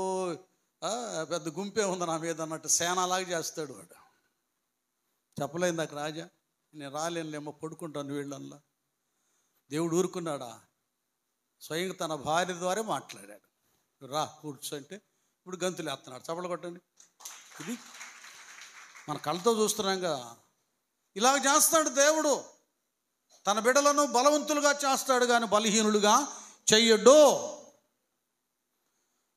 పెద్ద గుంపే ఉంది నా మీద అన్నట్టు సేనలాగా చేస్తాడు వాడు. చెప్పలేదు నాకు రాజా, నేను రాలేనులేమో, పడుకుంటాను వీళ్ళల్లా. దేవుడు ఊరుకున్నాడా? స్వయంగా తన భార్య ద్వారా మాట్లాడాడు. రా కూర్చోంటే ఇప్పుడు గంతులు వేస్తున్నాడు. చప్పలు కొట్టండి. ఇది మన కళ్ళతో చూస్తున్నాంగా. ఇలాగ చేస్తాడు దేవుడు. తన బిడ్డలను బలవంతులుగా చేస్తాడు కానీ బలహీనులుగా చెయ్యడు.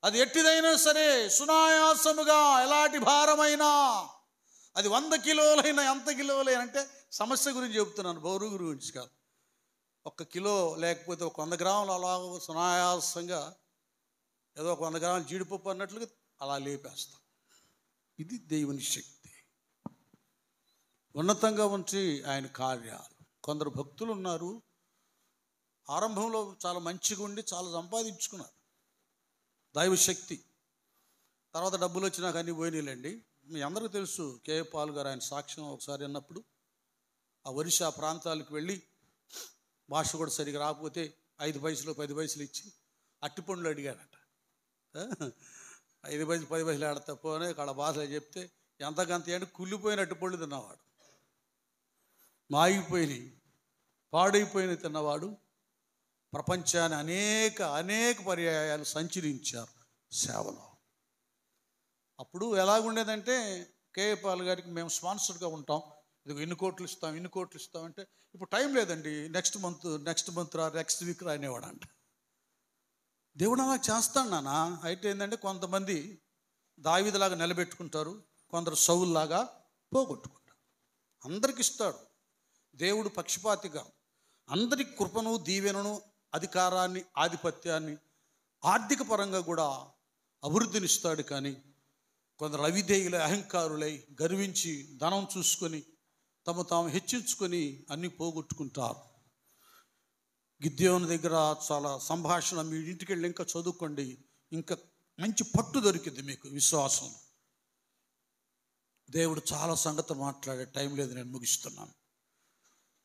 అది ఎట్టిదైనా సరే సునాయాసముగా, ఎలాంటి భారమైనా అది 100 కిలోలైనా ఎంత కిలోలైనా అంటే సమస్య గురించి చెప్తున్నాను, బరువు గురించి కాదు. 1 కిలో లేకపోతే ఒక 100 గ్రాములు అలా సునాయాసంగా ఏదో ఒక 100 గ్రాములు జీడిపప్పు అన్నట్లుగా అలా లేపేస్తాం. ఇది దేవుని శక్తి, ఉన్నతంగా ఉంచి ఆయన కార్యాలు. కొందరు భక్తులు ఉన్నారు, ఆరంభంలో చాలా మంచిగా ఉండి చాలా సంపాదించుకున్నారు దైవశక్తి. తర్వాత డబ్బులు వచ్చినాక అన్నీ పోయినాయిలేండి. మీ అందరికీ తెలుసు, కేఏ పాల్ గారు ఆయన సాక్ష్యం ఒకసారి అన్నప్పుడు ఆ ఒరిస్సా ప్రాంతాలకు వెళ్ళి భాష కూడా సరిగా రాకపోతే 5 పైసలు 10 పైసలు ఇచ్చి అట్టిపండ్లు అడిగాడట. 5 పైసలు 10 పైసలు ఆడతా పోనే ఇక్కడ భాషలో చెప్తే ఎంతకంత అంటే కుళ్ళిపోయిన అట్టిపండ్లు తిన్నవాడు, మాగిపోయినాయి పాడైపోయినాయి తిన్నవాడు ప్రపంచాన్ని అనేక పర్యాయాలు సంచరించారు సేవలో. అప్పుడు ఎలాగుండేదంటే కేఏ పాల్ గారికి మేము స్పాన్సర్గా ఉంటాం, ఇది ఇన్ని కోట్లు ఇస్తాం అంటే ఇప్పుడు టైం లేదండి, నెక్స్ట్ మంత్ రా, నెక్స్ట్ వీక్ రా అనేవాడు అంట. దేవుడు అలా చేస్తాడు నాన్న. అయితే ఏంటంటే కొంతమంది దావీదులాగా నిలబెట్టుకుంటారు, కొందరు సౌలులాగా పోగొట్టుకుంటారు. అందరికి ఇస్తాడు దేవుడు, పక్షపాతిగా అందరికి కృపను దీవెనను అధికారాన్ని ఆధిపత్యాన్ని ఆర్థిక పరంగా కూడా అభివృద్ధిని ఇస్తాడు. కానీ కొందరు అవిధేయులై అహంకారులై గర్వించి ధనం చూసుకొని తాము హెచ్చించుకొని అన్నీ పోగొట్టుకుంటారు. గిద్యోను దగ్గర చాలా సంభాషణ, మీ ఇంటికి వెళ్ళి ఇంకా చదువుకోండి, ఇంకా మంచి పట్టు దొరికింది మీకు విశ్వాసం. దేవుడు చాలా సంగతులు మాట్లాడాడు, టైం లేదు, నేను ముగిస్తున్నాను.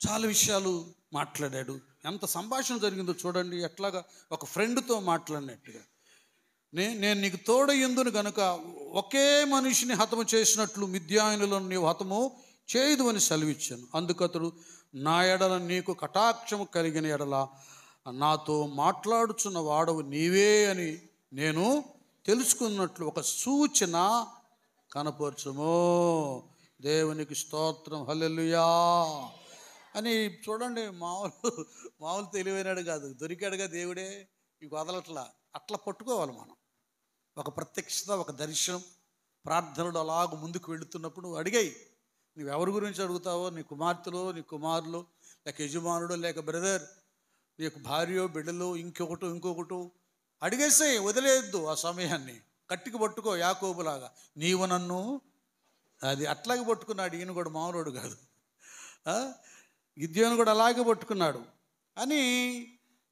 చాలా విషయాలు మాట్లాడాడు. ఎంత సంభాషణ జరిగిందో చూడండి, ఎట్లాగా ఒక ఫ్రెండ్తో మాట్లాడినట్టుగా. నేను నీకు తోడయ్యందును గనుక ఒకే మనిషిని హతము చేసినట్లు మిద్యానులను నీవు హతము చేయదు అని సెలవిచ్చాను. అందుకతడు, నా ఎడల నీకు కటాక్షము కలిగిన ఎడల నాతో మాట్లాడుచున్న వాడవు నీవే అని నేను తెలుసుకున్నట్లు ఒక సూచన కనపరచుము. దేవునికి స్తోత్రం, హల్లెలూయా అని. చూడండి, మామూలు తెలివైనాడు కాదు, దొరికాడుగా దేవుడే, ఇంక వదలట్లా. అట్లా పట్టుకోవాలి మనం. ఒక ప్రత్యక్షత, ఒక దర్శనం, ప్రార్థనలు అలాగ ముందుకు వెళుతున్నప్పుడు అడిగాయి. నువ్వెవరి గురించి అడుగుతావో, నీ కుమార్తెలో, నీ కుమారులు, లేక యజమానుడు, లేక బ్రదర్, నీకు భార్యో బిడ్డలు, ఇంకొకటి అడిగేసాయి. వదిలేయద్దు ఆ సమయాన్ని, కట్టికి పట్టుకో యాకోబులాగా. నీవు నన్ను, అది అట్లాగే పట్టుకున్నాడు. ఈయన కూడా మామూలుడు కాదు, గిద్యోను కూడా అలాగే పట్టుకున్నాడు అని.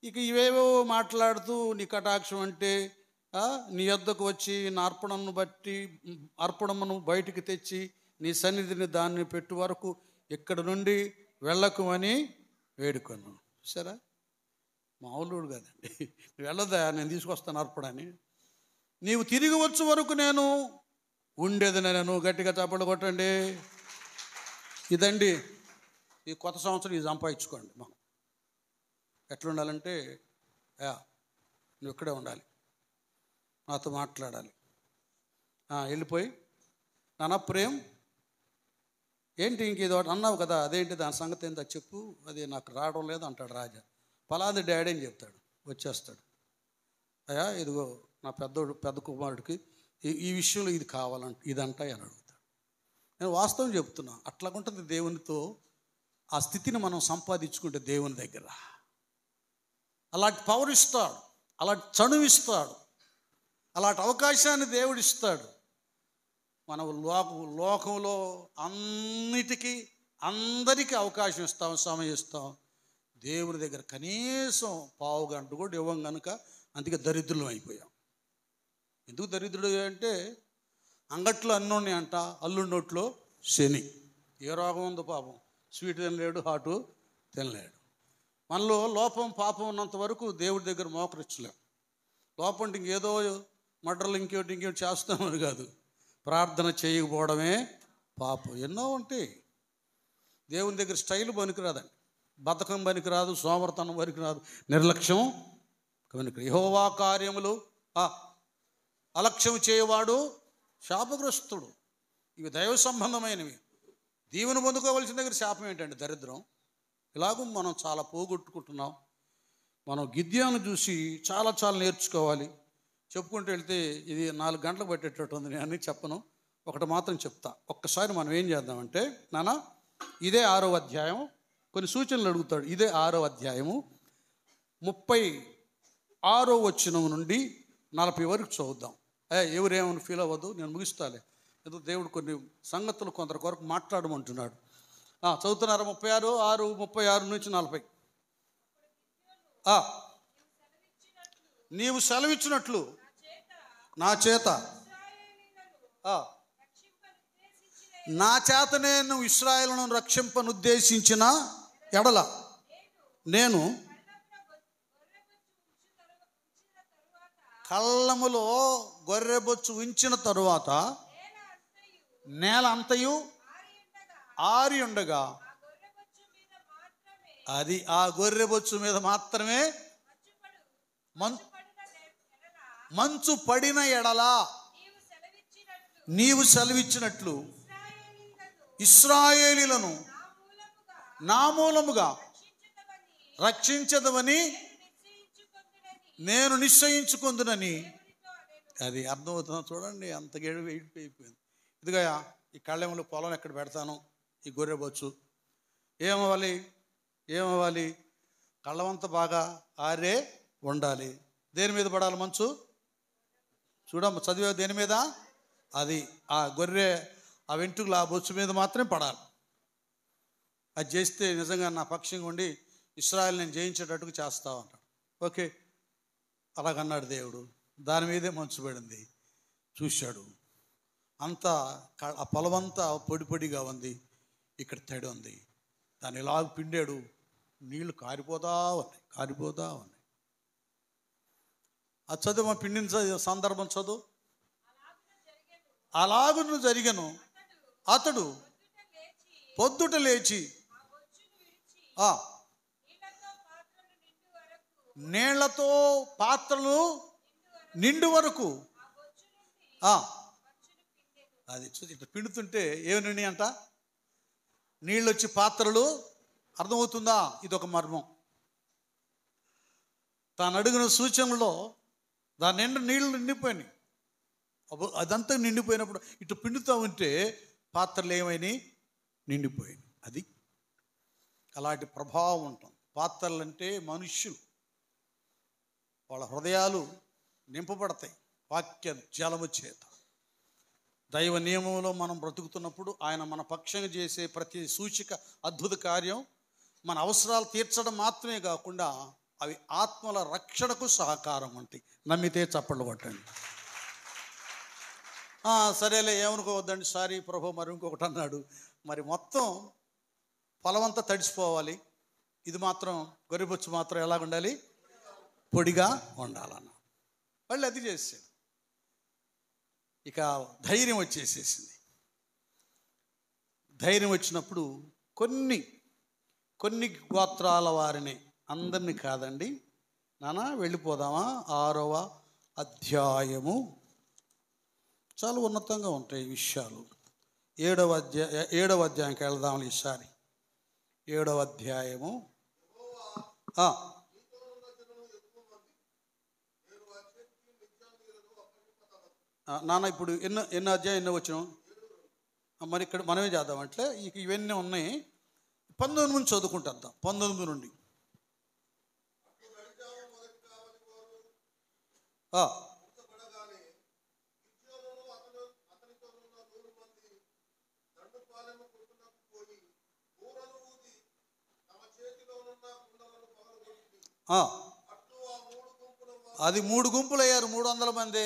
ఇక ఇవేవో మాట్లాడుతూ, నీ కటాక్షం అంటే నీ యొద్దకు వచ్చి నా అర్పణమును బయటికి తెచ్చి నీ సన్నిధిని దాన్ని పెట్టు వరకు ఇక్కడ నుండి వెళ్ళకు అని వేడుకొను. సరే, మామూలుడు కాదండి. వెళ్ళదా, నేను తీసుకొస్తాను అర్పణని. నీవు తిరిగి వచ్చే వరకు నేను ఉండేది. నేను గట్టిగా చప్పట్లు కొట్టండి. ఇదండి ఈ కొత్త సంవత్సరం, ఇది సంపాదించుకోండి. మనం ఎట్లా ఉండాలంటే, నువ్వు ఇక్కడే ఉండాలి, నాతో మాట్లాడాలి. వెళ్ళిపోయి, నాన్న ప్రేమ్ ఏంటి ఇంకేదో అన్నావు కదా, అదేంటి దాని సంగతి ఏంటో చెప్పు, అది నాకు రావడం లేదు అంటాడు రాజా. పలాది డాడీ అని చెప్తాడు, వచ్చేస్తాడు. అయ్యా ఇదిగో నా పెద్ద కుమారుడికి ఈ విషయంలో ఇది కావాలంట, ఇదంటా అని అడుగుతాడు. నేను వాస్తవం చెప్తున్నా, అట్లాగుంటుంది దేవునితో. ఆ స్థితిని మనం సంపాదించుకుంటే దేవుని దగ్గర అలాంటి పవర్ ఇస్తాడు, అలాంటి చనువిస్తాడు, అలాంటి అవకాశాన్ని దేవుడు ఇస్తాడు. మనం లోకంలో అందరికీ అవకాశం ఇస్తాం, సమయం ఇస్తాం. దేవుని దగ్గర కనీసం పావు గంట కూడా ఇవ్వం కనుక అందుకే దరిద్రులం అయిపోయాం. ఎందుకు దరిద్రుడు అంటే, అంగట్లో అన్నున్నాయి అంట, అల్లుడి నోట్లో శని. ఏ రోగం ఉందో పాపం, స్వీట్ తినలేడు, హాటు తినలేడు. మనలో లోపం పాపం ఉన్నంత వరకు దేవుడి దగ్గర మోకరించలేం. లోపం అంటే ఇంకేదో మడ్రలు ఇంకోటి చేస్తామని కాదు, ప్రార్థన చేయకపోవడమే పాపం. ఎన్నో ఉంటాయి. దేవుని దగ్గర స్టైల్ పనికిరాదండి, బద్ధకం పనికిరాదు, సోమర్తనం పనికిరాదు, నిర్లక్ష్యం పనికిరాదు. యెహోవా కార్యములు అలక్ష్యం చేయవాడు శాపగ్రస్తుడు. ఇవి దైవ సంబంధమైనవి. దీవెన పొందుకోవాల్సిన దగ్గర శాపం ఏంటండి? దరిద్రం. ఇలాగూ మనం చాలా పోగొట్టుకుంటున్నాం. మనం గిద్యోను చూసి చాలా నేర్చుకోవాలి. చెప్పుకుంటూ వెళ్తే ఇది 4 గంటలు పట్టేటట్టు ఉంది. నేను అన్నీ చెప్పను, ఒకటి మాత్రం చెప్తా. ఒక్కసారి మనం ఏం చేద్దామంటే, నాన్న ఇదే 6వ అధ్యాయం, కొన్ని సూచనలు అడుగుతాడు. ఇదే 6వ అధ్యాయము 36వ వచనం నుండి 40 వరకు చదువుదాం. ఎవరేమని ఫీల్ అవ్వద్దు, నేను ముగిస్తాలే. ఏదో దేవుడు కొన్ని సంగతులు కొందరి కొరకు మాట్లాడమంటున్నాడు. చదువుతున్నారా? 36 నుంచి 40. నీవు సెలవిచ్చినట్లు నా చేత నేను ఇశ్రాయేలును రక్షింపనుద్దేశించిన ఎడల నేను కళ్ళములో గొర్రెబొచ్చు ఉంచిన తరువాత నేల అంతయు ఆరి ఉండగా, అది ఆ గొర్రెబొచ్చు మీద మాత్రమే మంచు పడిన ఎడల నీవు సెలవిచ్చినట్లు ఇశ్రాయేలీలను నా మూలముగా రక్షించదవని నేను నిశ్చయించుకుందునని. అది అర్థమవుతుందో చూడండి, అంత గేడు అయిపోయింది. ఇదిగా ఈ కళ్ళెంలో పొలం ఎక్కడ పెడతాను, ఈ గొర్రెబొచ్చు ఏమవ్వాలి? కళ్ళమంతా బాగా ఆరే ఉండాలి. దేని మీద పడాలి మంచు? చూడమ్మ, చదివే దేని మీద? అది ఆ గొర్రె ఆ వెంట్రుకలు ఆ బొచ్చు మీద మాత్రమే పడాలి. అది చేస్తే నిజంగా నా పక్షంగా ఉండి ఇశ్రాయేలు నేను జయించేటట్టుగా చేస్తావు అంటాడు. ఓకే, అలాగన్నాడు దేవుడు. దాని మీదే మంచు పడింది. చూశాడు, అంతా ఆ పొలమంతా పొడి పొడిగా ఉంది, ఇక్కడ తడి ఉంది. దాన్ని ఇలాగ పిండాడు, నీళ్లు కారిపోతా ఉన్నాయి. ఆ చదువు మా పిండిన సందర్భం చదువు. అలాగును జరిగను, అతడు పొద్దుట లేచి నీళ్లతో పాత్రలు నిండు వరకు అది ఇట్లా పిండుతుంటే ఏమని అంట, నీళ్ళు వచ్చి పాత్రలు. అర్థమవుతుందా? ఇదొక మర్మం. తాను అడిగిన సూచనలో దాని నిండా నీళ్ళు నిండిపోయినాయి. అదంతా నిండిపోయినప్పుడు ఇటు పిండుతూ ఉంటే పాత్రలు ఏమైనాయి? నిండిపోయినాయి. అది అలాంటి ప్రభావం ఉంటుంది. పాత్రలు అంటే మనుష్యులు, వాళ్ళ హృదయాలు నింపబడతాయి వాక్య జలము చేత. దైవ నియమంలో మనం బ్రతుకుతున్నప్పుడు ఆయన మన పక్షంగా చేసే ప్రతి సూచిక అద్భుత కార్యం మన అవసరాలు తీర్చడం మాత్రమే కాకుండా అవి ఆత్మల రక్షణకు సహకారం ఉంటాయి. నమ్మితే చప్పట్లు కొట్టండి. సరేలే, ఏమనుకోవద్దండి, సారీ ప్రభు మరి ఇంకొకటి అన్నాడు. మరి మొత్తం పొలమంతా తడిసిపోవాలి, ఇది మాత్రం గొర్రెబొచ్చు మాత్రం ఎలాగ ఉండాలి? పొడిగా ఉండాలన్న. వాళ్ళు అది చేసాడు. ఇక ధైర్యం వచ్చేసేసింది. ధైర్యం వచ్చినప్పుడు కొన్ని గోత్రాల వారిని, అందరినీ కాదండి నాన్న, వెళ్ళిపోదామా? 6వ అధ్యాయము చాలా ఉన్నతంగా ఉంటాయి విషయాలు. 7వ అధ్యాయంకి వెళ్దాం ఈసారి. 7వ అధ్యాయము నాన్న ఇప్పుడు ఎన్నో అధ్యాయం ఎన్నో వచ్చినాం. మరి ఇక్కడ మనమే చేద్దామంటే ఇవన్నీ ఉన్నాయి. 19 నుంచి చదువుకుంటేద్దాం. 19 నుండి అది 3 గుంపులు అయ్యారు. 300 మంది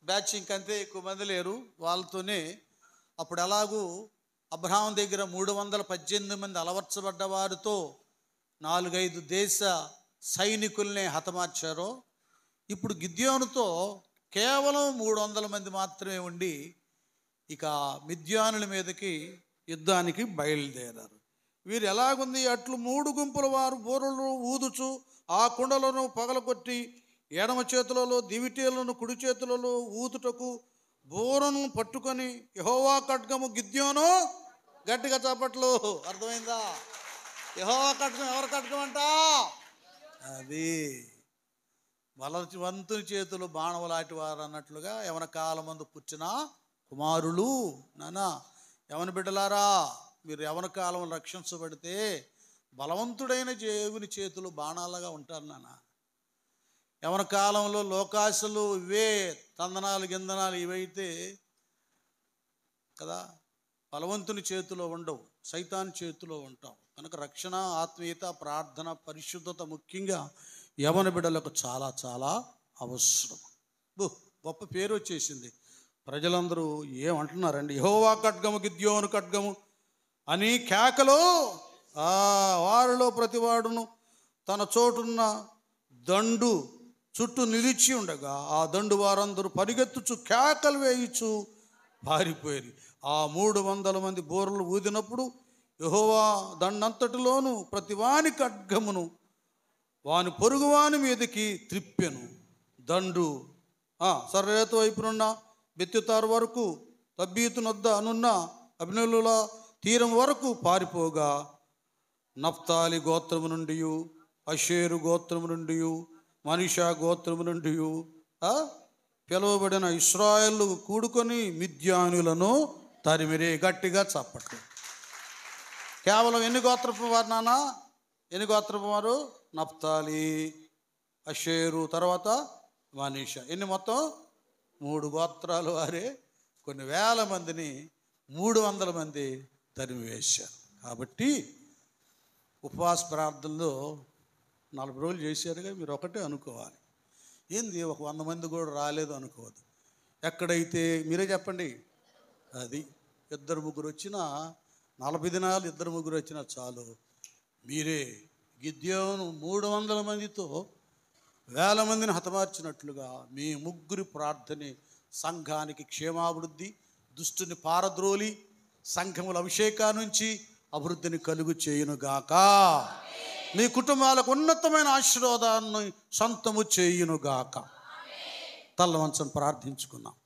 బ్యాచ్, ఇంకంతే, ఎక్కువ మంది లేరు. వాళ్ళతోనే అప్పుడు ఎలాగూ అబ్రహాం దగ్గర 318 మంది అలవర్చబడ్డ వారితో 4-5 దేశ సైనికుల్ని హతమార్చారో, ఇప్పుడు గిద్యోనుతో కేవలం 300 మంది మాత్రమే ఉండి ఇక మిద్యానుల మీదకి యుద్ధానికి బయలుదేరారు. వీరు ఎలాగుంది? అట్లు 3 గుంపుల వారు బూరలు ఊదుచు ఆ కుండలను పగలగొట్టి ఎడమ చేతులలో దివిటీలను కుడి చేతులలో ఊదుటకు బూరను పట్టుకొని యెహోవా ఖడ్గము గిద్యోను, గట్టిగా చప్పట్లు. అర్థమైందా? యెహోవా ఖడ్గం ఎవరి ఖడ్గం అంట? అది బలవంతుని చేతులు బాణవలాంటి వారు అన్నట్లుగా ఎవరి కాలం మందు పుచ్చినా కుమారులు. నానా యవన బిడ్డలారా, మీరు యవన కాలం రక్షించబడితే బలవంతుడైన దేవుని చేతులు బాణాలుగా ఉంటారు నాన్న. యవన కాలంలో లోకాశలు ఇవే, తందనాలు గిందనాలు ఇవైతే కదా, బలవంతుని చేతిలో ఉండవు, సైతాన్ చేతిలో ఉంటాం. కనుక రక్షణ, ఆత్మీయత, ప్రార్థన, పరిశుద్ధత ముఖ్యంగా యవన బిడ్డలకు చాలా చాలా అవసరం. గొప్ప పేరు వచ్చేసింది. ప్రజలందరూ ఏమంటున్నారండి? యెహోవా ఖడ్గము, గిద్యోను ఖడ్గము అని కేకలు. వారిలో ప్రతివాడును తన చోటున్న దండు చుట్టూ నిలిచి ఉండగా ఆ దండు వారందరూ పరిగెత్తుచు కేకలు వేయిచు పారిపోయారు. ఆ 300 మంది బోర్లు ఊదినప్పుడు యెహోవా దండంతటిలోను ప్రతివాని ఖడ్గమును వాని పొరుగువాని మీదకి త్రిప్పెను. దండు సర్రేతు వైపునున్న బెత్తుతారు వరకు, తబ్బీతునొద్ద అనున్న అబ్నేలుల తీరం వరకు పారిపోగా, నఫ్తాలి గోత్రము నుండి, అషేరు గోత్రము నుండి, మనీషా గోత్రము నుండి పిలువబడిన ఇశ్రాయేలు కూడుకొని మిద్యానులను తరిమిరే. గట్టిగా చప్పట్లు. కేవలం ఎన్ని గోత్రపు వారు నాన్న? ఎన్ని గోత్రపు వారు? నఫ్తాలి, అషేరు, తర్వాత మనీషా. ఎన్ని మొత్తం? 3 గోత్రాలు వారే కొన్ని వేల మందిని, 300 మంది తరిమివేశారు. కాబట్టి ఉపవాస ప్రార్థనలో 40 రోజులు చేశారుగా, మీరు ఒకటే అనుకోవాలి. ఏంది ఒక 100 మంది కూడా రాలేదు అనుకోవద్దు. ఎక్కడైతే మీరే చెప్పండి, అది 2-3 వచ్చినా, 40 దినాలు 2-3 వచ్చినా చాలు. మీరే గిద్యోను 300 మందితో 1000 మందిని హతమార్చినట్లుగా మీ ముగ్గురి ప్రార్థనే సంఘానికి క్షేమాభివృద్ధి, దుష్టుని పారద్రోలి సంఘముల అభిషేకా నుంచి అభివృద్ధిని కలుగు చేయునుగాక. మీ కుటుంబాలకు ఉన్నతమైన ఆశీర్వాదాన్ని సొంతము చేయునుగాక. తల్ల వంచని ప్రార్థించుకున్నాం.